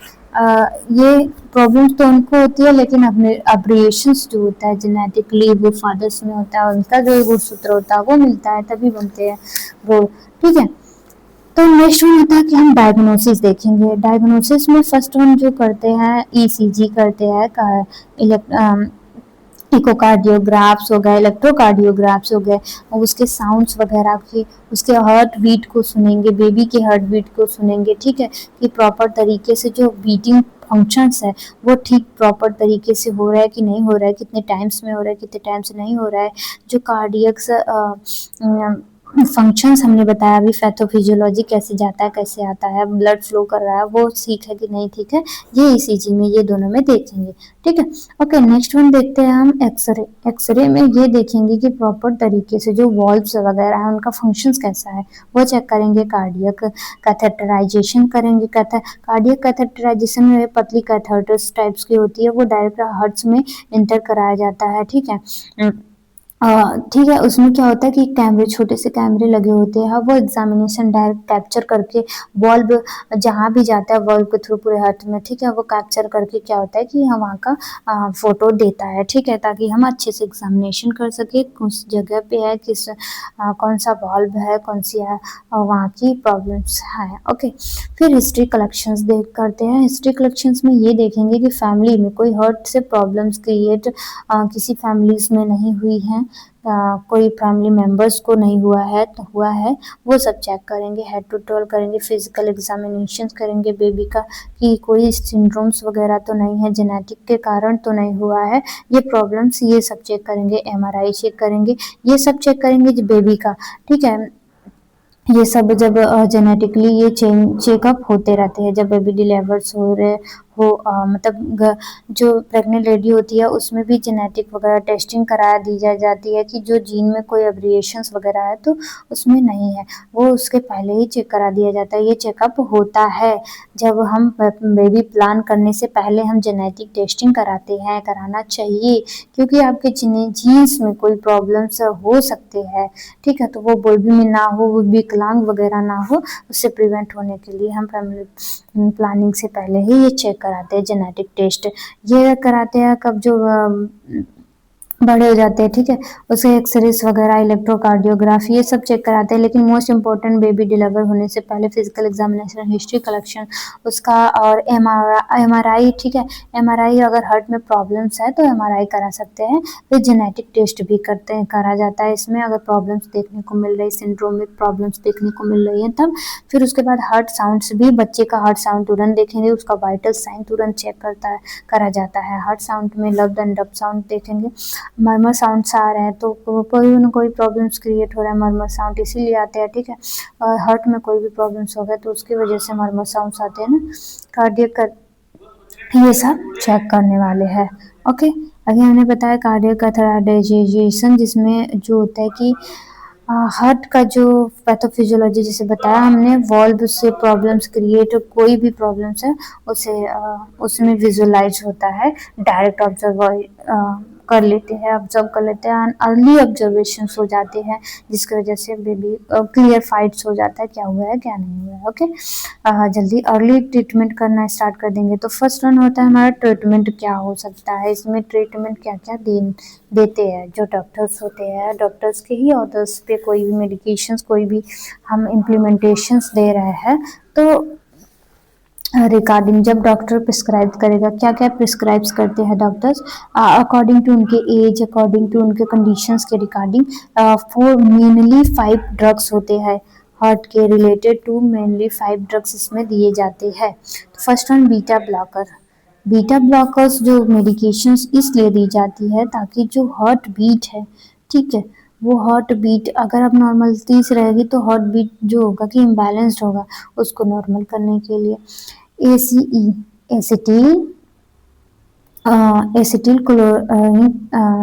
ये प्रॉब्लम्स तो उनको होती है, लेकिन अपने अब्रिएशंस जो होता है जेनेटिकली वो फादर्स में होता है, उनका जो गुणसूत्र होता है वो मिलता है तभी बनते हैं वो, ठीक है। तो नेक्स्ट वन होता है कि हम डायग्नोसिस देखेंगे। डायग्नोसिस में फर्स्ट वन जो करते हैं ईसीजी करते हैं, इकोकार्डियोग्राफ्स हो गए, इलेक्ट्रोकार्डियोग्राफ्स हो गए, और उसके साउंड्स वगैरह की, उसके हार्ट बीट को सुनेंगे, बेबी के हार्ट बीट को सुनेंगे, ठीक है, कि प्रॉपर तरीके से जो बीटिंग फंक्शंस है वो ठीक प्रॉपर तरीके से हो रहा है कि नहीं हो रहा है, कितने टाइम्स में हो रहा है, कितने टाइम से नहीं हो रहा है। जो कार्डियक्स फंक्शंस हमने बताया अभी, पैथोफिजियोलॉजी कैसे जाता है कैसे आता है, ब्लड फ्लो कर रहा है वो ठीक है कि नहीं ठीक है, ये ईसीजी में ये दोनों में देखेंगे, ठीक है। ओके, नेक्स्ट वन देखते हैं हम एक्सरे। एक्सरे में ये देखेंगे कि प्रॉपर तरीके से जो वॉल्व्स वगैरह है उनका फंक्शंस कैसा है वो चेक करेंगे। कार्डियक कैथेटराइजेशन करेंगे। कार्डियक कैथेटराइजेशन में पतली कैथेटर्स टाइप्स की होती है, वो डायरेक्ट हार्ट्स में इंटर कराया जाता है, ठीक है। ठीक है, उसमें क्या होता है कि कैमरे, छोटे से कैमरे लगे होते हैं, वो एग्जामिनेशन डायरेक्ट कैप्चर करके वॉल्व जहाँ भी जाता है वॉल्व के थ्रू पूरे हार्ट में, ठीक है, वो कैप्चर करके क्या होता है कि हम वहाँ का फोटो देता है, ठीक है, ताकि हम अच्छे से एग्जामिनेशन कर सके किस जगह पे है, कौन सा वॉल्व है, कौन सी है, वहाँ की प्रॉब्लम्स है। ओके, फिर हिस्ट्री कलेक्शंस देख करते हैं। हिस्ट्री कलेक्शंस में ये देखेंगे कि फैमिली में कोई हार्ट से प्रॉब्लम्स क्रिएट किसी फैमिलीज में नहीं हुई हैं, कोई फैमिली मेंबर्स को नहीं हुआ है तो हुआ है, वो सब चेक करेंगे, हेड टू टोल करेंगे, फिजिकल एग्जामिनेशन करेंगे बेबी का कि कोई सिंड्रोम्स वगैरह तो नहीं है, जेनेटिक के कारण तो नहीं हुआ है ये प्रॉब्लम्स, ये सब चेक करेंगे। एमआरआई चेक करेंगे, ये सब चेक करेंगे बेबी का, ठीक है। ये सब जब जेनेटिकली ये चेकअप होते रहते हैं जब बेबी डिलीवर्स हो रहे हो, मतलब जो प्रेग्नेंट लेडी होती है उसमें भी जेनेटिक वगैरह टेस्टिंग करा दी जाती है कि जो जीन में कोई एब्रिएशंस वगैरह है तो उसमें नहीं है, वो उसके पहले ही चेक करा दिया जाता है। ये चेकअप होता है जब हम बेबी प्लान करने से पहले हम जेनेटिक टेस्टिंग कराते हैं, कराना चाहिए, क्योंकि आपके जीन्स में कोई प्रॉब्लम्स हो सकते हैं, ठीक है, तो वो बेबी में ना हो, वो विकलांग वगैरह ना हो, उससे प्रिवेंट होने के लिए हम फैमिली प्लानिंग से पहले ही ये चेक कराते हैं जेनेटिक टेस्ट। ये कराते हैं कब जो बड़े हो जाते हैं, ठीक है, उसे एक्सरेस वगैरह, इलेक्ट्रोकार्डियोग्राफी ये सब चेक कराते हैं। लेकिन मोस्ट इंपॉर्टेंट बेबी डिलीवर होने से पहले फिजिकल एग्जामिनेशन, हिस्ट्री कलेक्शन उसका, और एमआरआई, ठीक है, एमआरआई अगर हार्ट में प्रॉब्लम्स है तो एमआरआई करा सकते हैं। फिर जेनेटिक टेस्ट भी करा जाता है इसमें, अगर प्रॉब्लम्स देखने को मिल रही, सिंड्रोमिक प्रॉब्लम्स देखने को मिल रही है तब। फिर उसके बाद हार्ट साउंड्स भी, बच्चे का हार्ट साउंड तुरंत देखेंगे, उसका वाइटल साइन तुरंत चेक करा जाता है। हार्ट साउंड में लब एंड डब साउंड देखेंगे। मर्मर साउंड्स आ रहे हैं तो कोई ना कोई प्रॉब्लम्स क्रिएट हो रहा है, मर्मर साउंड इसीलिए आते हैं, ठीक है। और हार्ट में कोई भी प्रॉब्लम्स हो गए तो उसकी वजह से मर्मर साउंड्स आते हैं ना। कार्डियक ये सब चेक करने वाले हैं। ओके, अभी हमने बताया कार्डियक कैथेटराइजेशन, जिसमें जो होता है कि हार्ट का जो पैथोफिजियोलॉजी जैसे बताया हमने, वॉल्व से प्रॉब्लम्स क्रिएट, कोई भी प्रॉब्लम्स है उसे उसमें विजुअलाइज होता है, डायरेक्ट ऑब्जर्व कर लेते हैं, अर्ली ऑब्जर्वेशन हो जाते हैं, जिसकी वजह से बेबी क्लियर फाइट्स हो जाता है क्या हुआ है क्या नहीं हुआ है। ओके, जल्दी अर्ली ट्रीटमेंट करना स्टार्ट कर देंगे। तो फर्स्ट वन होता है हमारा ट्रीटमेंट क्या हो सकता है, इसमें ट्रीटमेंट क्या क्या देते हैं जो डॉक्टर्स होते हैं, डॉक्टर्स के ही ऑर्डर्स पे कोई भी मेडिकेशंस, कोई भी हम इम्प्लीमेंटेशंस दे रहे हैं तो रिगार्डिंग जब डॉक्टर प्रिस्क्राइब करेगा, क्या क्या प्रिस्क्राइब्स करते हैं डॉक्टर्स अकॉर्डिंग टू उनके एज, अकॉर्डिंग टू उनके कंडीशंस के रिगार्डिंग, फोर मेनली 5 ड्रग्स होते हैं हार्ट के रिलेटेड टू, मेनली 5 ड्रग्स इसमें दिए जाते हैं। First one beta blocker. Beta blockers जो मेडिकेशंस इसलिए दी जाती है ताकि जो हार्ट बीट है, ठीक है, वो हार्ट बीट अगर अब नॉर्मल 30 रहेगी तो हार्ट बीट जो होगा कि इम्बैलेंस्ड होगा, उसको नॉर्मल करने के लिए ACE acetyl acetyl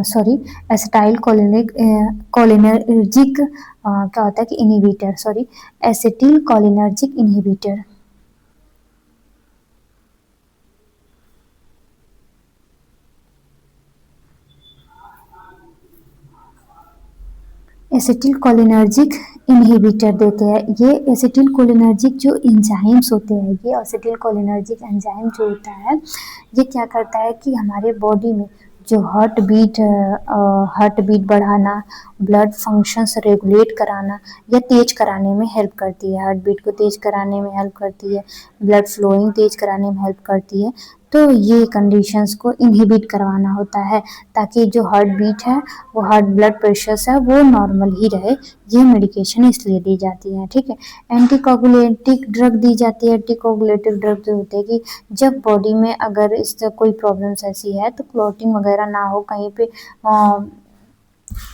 sorry acetyl cholinergic क्या होता है कि inhibitor, sorry acetyl cholinergic inhibitor. Acetyl cholinergic inhibitor देते हैं। ये एसिटिल कोलिनर्जिक जो एंजाइम्स होते हैं, ये एसिटिल कोलिनर्जिक एंजाइम जो होता है, ये क्या करता है कि हमारे बॉडी में जो हार्ट बीट बढ़ाना, ब्लड फंक्शंस रेगुलेट कराना या तेज कराने में हेल्प करती है, हार्ट बीट को तेज कराने में हेल्प करती है, ब्लड फ्लोइंग तेज कराने में हेल्प करती है। तो ये कंडीशंस को इनहिबिट करवाना होता है ताकि जो हार्ट बीट है, वो हार्ट ब्लड प्रेशर्स है, वो नॉर्मल ही रहे। ये मेडिकेशन इसलिए दी जाती है, ठीक है। एंटीकोगुलेटिक ड्रग दी जाती है। एंटीकोगुलेटिव ड्रग जो होते हैं कि जब बॉडी में अगर इससे कोई प्रॉब्लम्स ऐसी है तो क्लॉटिंग वगैरह ना हो, कहीं पे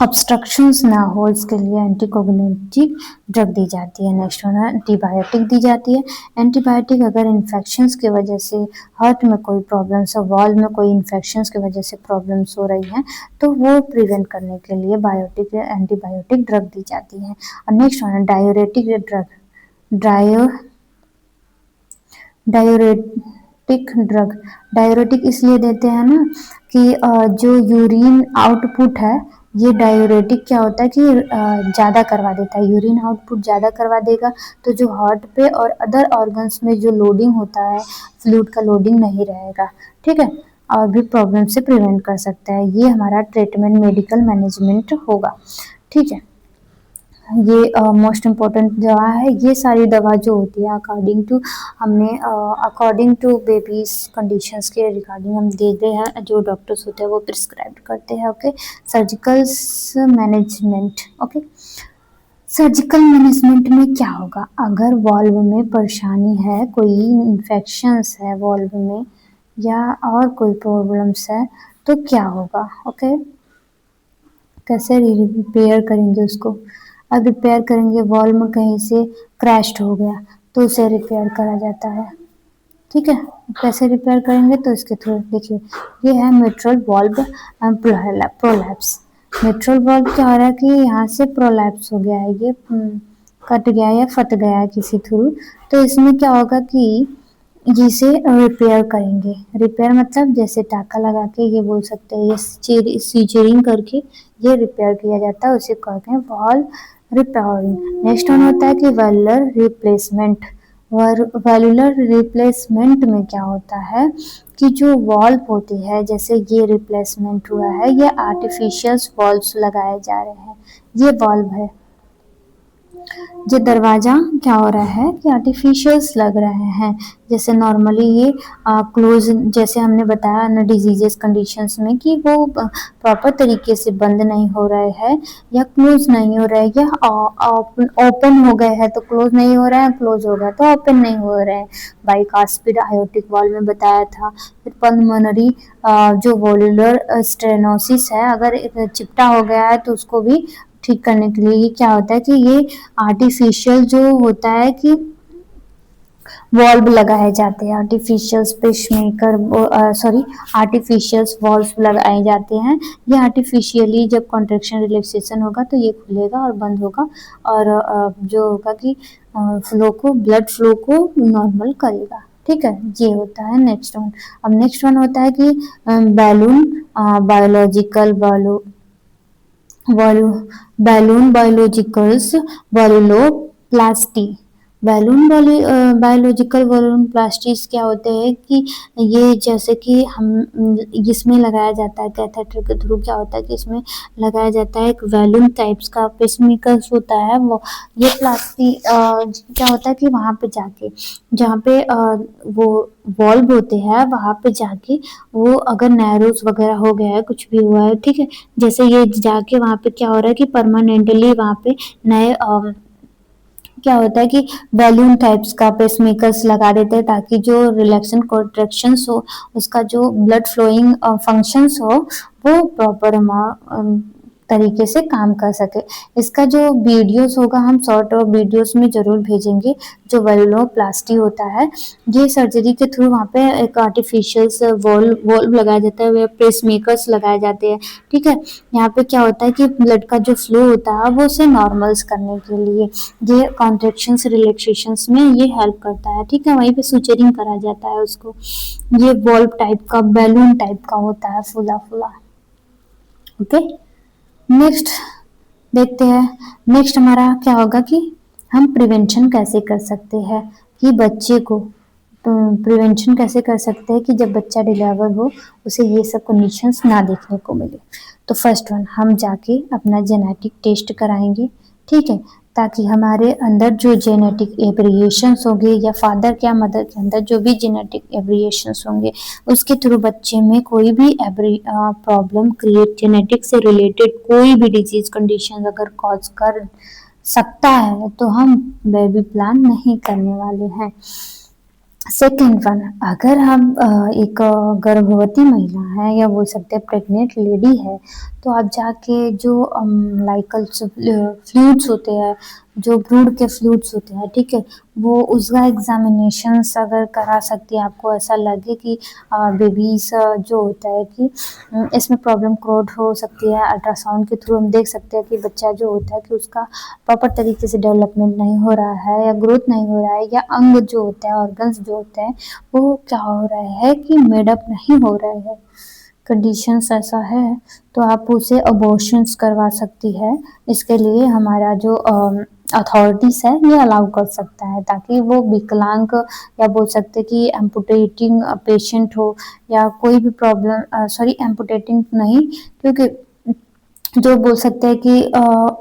ऑब्स्ट्रक्शंस ना हो, इसके लिए एंटीकोगुलेटिव ड्रग दी जाती है। नेक्स्ट वन है एंटीबायोटिक दी जाती है। एंटीबायोटिक अगर इन्फेक्शंस की वजह से हार्ट में कोई प्रॉब्लम्स है, वॉल में कोई इन्फेक्शंस की वजह से प्रॉब्लम्स हो रही हैं, तो वो प्रिवेंट करने के लिए बायोटिक या एंटीबायोटिक ड्रग दी जाती है। और नेक्स्ट वन है diuretic drug. Diuretic drug, diuretic इसलिए देते हैं ना कि जो यूरिन आउटपुट है, ये डायूरेटिक क्या होता है कि ज़्यादा करवा देता है, यूरिन आउटपुट ज़्यादा करवा देगा तो जो हार्ट पे और अदर ऑर्गन्स में जो लोडिंग होता है, फ्लूइड का लोडिंग नहीं रहेगा, ठीक है, और भी प्रॉब्लम से प्रिवेंट कर सकता है। ये हमारा ट्रीटमेंट मेडिकल मैनेजमेंट होगा, ठीक है। ये मोस्ट इम्पॉर्टेंट दवा है। ये सारी दवा जो होती है अकॉर्डिंग टू बेबीज कंडीशंस के रिगार्डिंग हम देते हैं, जो डॉक्टर्स होते हैं वो प्रिस्क्राइब करते हैं, okay. Surgical management, okay. Surgical management में क्या होगा, अगर वॉल्व में परेशानी है, कोई इन्फेक्शंस है वॉल्व में या और कोई प्रॉब्लम्स है तो क्या होगा, ओके। कैसे रिपेयर करेंगे उसको। अब रिपेयर करेंगे, वॉल में कहीं से क्रैश्ड हो गया तो उसे रिपेयर करा जाता है, ठीक है। कैसे रिपेयर करेंगे तो इसके थ्रू देखिए, ये है mitral valve prolapse. Mitral valve क्या हो रहा है कि यहाँ से प्रोलैप्स हो गया है, ये कट गया या फट गया है किसी थ्रू, तो इसमें क्या होगा कि जिसे रिपेयर करेंगे। रिपेयर मतलब जैसे टाका लगा के, ये बोल सकते हैं, ये सीजरिंग करके ये रिपेयर किया जाता है, उसे कहते हैं वॉल्व रिपेयरिंग। नेक्स्ट वन होता है कि वेलुलर रिप्लेसमेंट। वेलुलर रिप्लेसमेंट में क्या होता है कि जो वॉल्व होती है, जैसे ये रिप्लेसमेंट हुआ है, ये आर्टिफिशियल वॉल्व्स लगाए जा रहे हैं, ये वॉल्व है, ये दरवाजा क्या हो रहा है कि आर्टिफिशियल्स लग रहे हैं। जैसे नॉर्मली ये क्लोज, जैसे हमने बताया ना डिजीजेस कंडीशंस में कि वो प्रॉपर तरीके से बंद नहीं हो रहे हैं या क्लोज नहीं हो रहा है, या ओपन हो गए हैं तो क्लोज नहीं हो रहा है, क्लोज हो गया तो ओपन नहीं हो रहे हैं। बाइकास्पिड आयोटिक वॉल्व में बताया था। फिर पल्मोनरी जो वॉल्वुलर स्टेनोसिस है, अगर चिपटा हो गया है तो उसको भी ठीक करने के लिए ये क्या होता है कि ये आर्टिफिशियल जो होता है कि वॉल्व लगाए जाते हैं, आर्टिफिशियल आर्टिफिशियल वॉल्व्स लगाए जाते हैं। ये आर्टिफिशियली जब कॉन्ट्रैक्शन रिलैक्सेशन होगा तो ये खुलेगा और बंद होगा, और जो होगा कि ब्लड फ्लो को नॉर्मल करेगा, ठीक है। ये होता है नेक्स्ट वन। अब नेक्स्ट वन होता है कि balloon biological balloon biologicals valvoplasty. Biological valvoplasties क्या होते हैं कि ये जैसे कि हम इसमें लगाया जाता है कैथेटर के थ्रू, क्या होता है कि इसमें लगाया जाता है एक वैल्यूम टाइप्स का पेसमेकर्स होता है, वो ये प्लास्टी क्या होता है कि वहाँ पे जाके जहाँ पे वो वॉल्व होते हैं वहाँ पे जाके वो अगर नैरोज वगैरह हो गया है, कुछ भी हुआ है, ठीक है, जैसे ये जाके वहाँ पे क्या हो रहा है कि परमानेंटली वहाँ पे नए क्या होता है कि बैलून टाइप्स का पेसमेकर्स लगा देते हैं ताकि जो रिलैक्सन कॉन्ट्रैक्शंस हो, उसका जो ब्लड फ्लोइंग फंक्शंस हो वो प्रॉपर तरीके से काम कर सके। इसका जो वीडियोस होगा हम शॉर्ट और वीडियोस में ज़रूर भेजेंगे। जो वेलुलोप्लास्टी होता है, ये सर्जरी के थ्रू वहाँ पे एक आर्टिफिशियल वॉल्व लगाया जाता है, वे पेस मेकर्स लगाए जाते हैं। ठीक है, यहाँ पे क्या होता है कि ब्लड का जो फ्लो होता है वो उसे नॉर्मल्स करने के लिए ये कॉन्ट्रेक्शंस रिलैक्सेशंस में ये हेल्प करता है। ठीक है, वहीं पे सुचरिंग करा जाता है उसको। ये वॉल्व टाइप का, बैलून टाइप का होता है, फूला फूला। ओके, नेक्स्ट देखते हैं। नेक्स्ट हमारा क्या होगा कि हम प्रिवेंशन कैसे कर सकते हैं कि बच्चे को प्रिवेंशन कैसे कर सकते हैं कि जब बच्चा डिलीवर हो उसे ये सब कंडीशंस ना देखने को मिले। तो फर्स्ट वन, हम जाके अपना जेनेटिक टेस्ट कराएंगे। ठीक है, ताकि हमारे अंदर जो जेनेटिक एब्रिएशंस होंगे या फादर या मदर के अंदर जो भी जेनेटिक एब्रिएशंस होंगे उसके थ्रू बच्चे में कोई भी प्रॉब्लम क्रिएट, जेनेटिक से रिलेटेड कोई भी डिजीज कंडीशन अगर कॉज कर सकता है तो हम बेबी प्लान नहीं करने वाले हैं। सेकेंड वन, अगर हम एक गर्भवती महिला है या बोल सकते हैं प्रेग्नेंट लेडी है, तो आप जाके जो लाइकल फ्लूइड्स होते हैं, जो ब्रूड के फ्लूइड्स होते हैं, ठीक है, वो उसका एग्जामिनेशंस अगर करा सकती है, आपको ऐसा लगे कि बेबीज जो होता है कि इसमें प्रॉब्लम क्रोड हो सकती है, अल्ट्रासाउंड के थ्रू हम देख सकते हैं कि बच्चा जो होता है कि उसका प्रॉपर तरीके से डेवलपमेंट नहीं हो रहा है या ग्रोथ नहीं हो रहा है, या अंग जो होता है, ऑर्गन्स जो होते हैं वो क्या हो रहा है कि मेडअप नहीं हो रहा है, कंडीशंस ऐसा है, तो आप उसे अबॉर्शंस करवा सकती है। इसके लिए हमारा जो अथॉरिटीज़ है ये अलाउ कर सकता है, ताकि वो विकलांग या बोल सकते कि एम्पुटेटिंग पेशेंट हो या कोई भी प्रॉब्लम, सॉरी एम्पुटेटिंग नहीं, क्योंकि जो बोल सकते हैं कि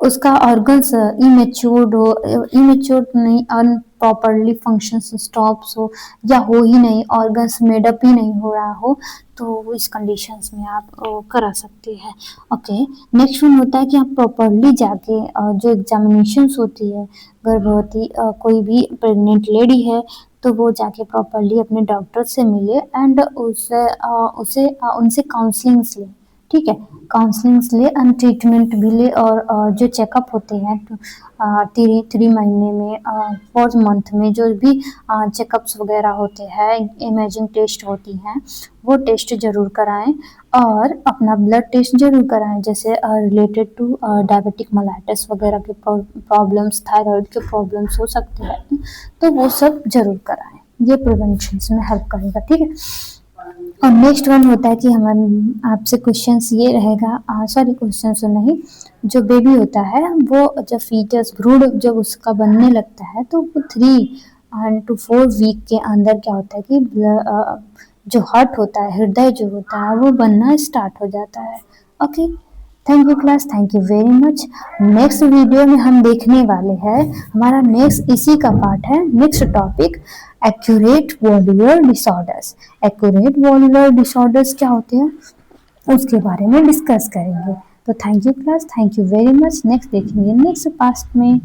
उसका ऑर्गन्स इमेच्योर्ड हो, इमेच्योर्ड नहीं, अनप्रॉपरली फंक्शंस स्टॉप्स हो या हो ही नहीं, ऑर्गन्स मेडअप ही नहीं हो रहा हो, तो इस कंडीशंस में आप करा सकते हैं। ओके, नेक्स्ट वन होता है कि आप प्रॉपरली जाके जो एग्जामिनेशंस होती है, गर्भवती कोई भी प्रेग्नेंट लेडी है तो वो जाके प्रॉपरली अपने डॉक्टर से मिले एंड उनसे काउंसलिंग्स ले। ठीक है, काउंसलिंग्स ले एंड ट्रीटमेंट भी ले, और जो चेकअप होते हैं 3 महीने में, 4 मंथ में जो भी चेकअप्स वगैरह होते हैं, इमेजिंग टेस्ट होती हैं, वो टेस्ट ज़रूर कराएं और अपना ब्लड टेस्ट ज़रूर कराएं, जैसे रिलेटेड टू डायबिटिक मेलाइटिस वगैरह के प्रॉब्लम्स, थायराइड के प्रॉब्लम्स हो सकते हैं, तो वो सब ज़रूर कराएं। ये प्रिवेंशन में हेल्प करेगा। ठीक है, और नेक्स्ट वन होता है कि हम आपसे क्वेश्चंस ये रहेगा, सॉरी क्वेश्चंस नहीं, जो बेबी होता है वो जब फीटस भ्रूण जब उसका बनने लगता है तो वो 3 to 4 वीक के अंदर क्या होता है कि जो हार्ट होता है, हृदय जो होता है वो बनना स्टार्ट हो जाता है। Okay, thank you class, thank you very much. Next video में हम देखने वाले हैं, हमारा नेक्स्ट इसी का पार्ट है, next topic acquired valvular disorders. Acquired valvular disorders क्या होते हैं उसके बारे में डिस्कस करेंगे। तो thank you class, thank you very much. Next देखेंगे नेक्स्ट पार्ट में।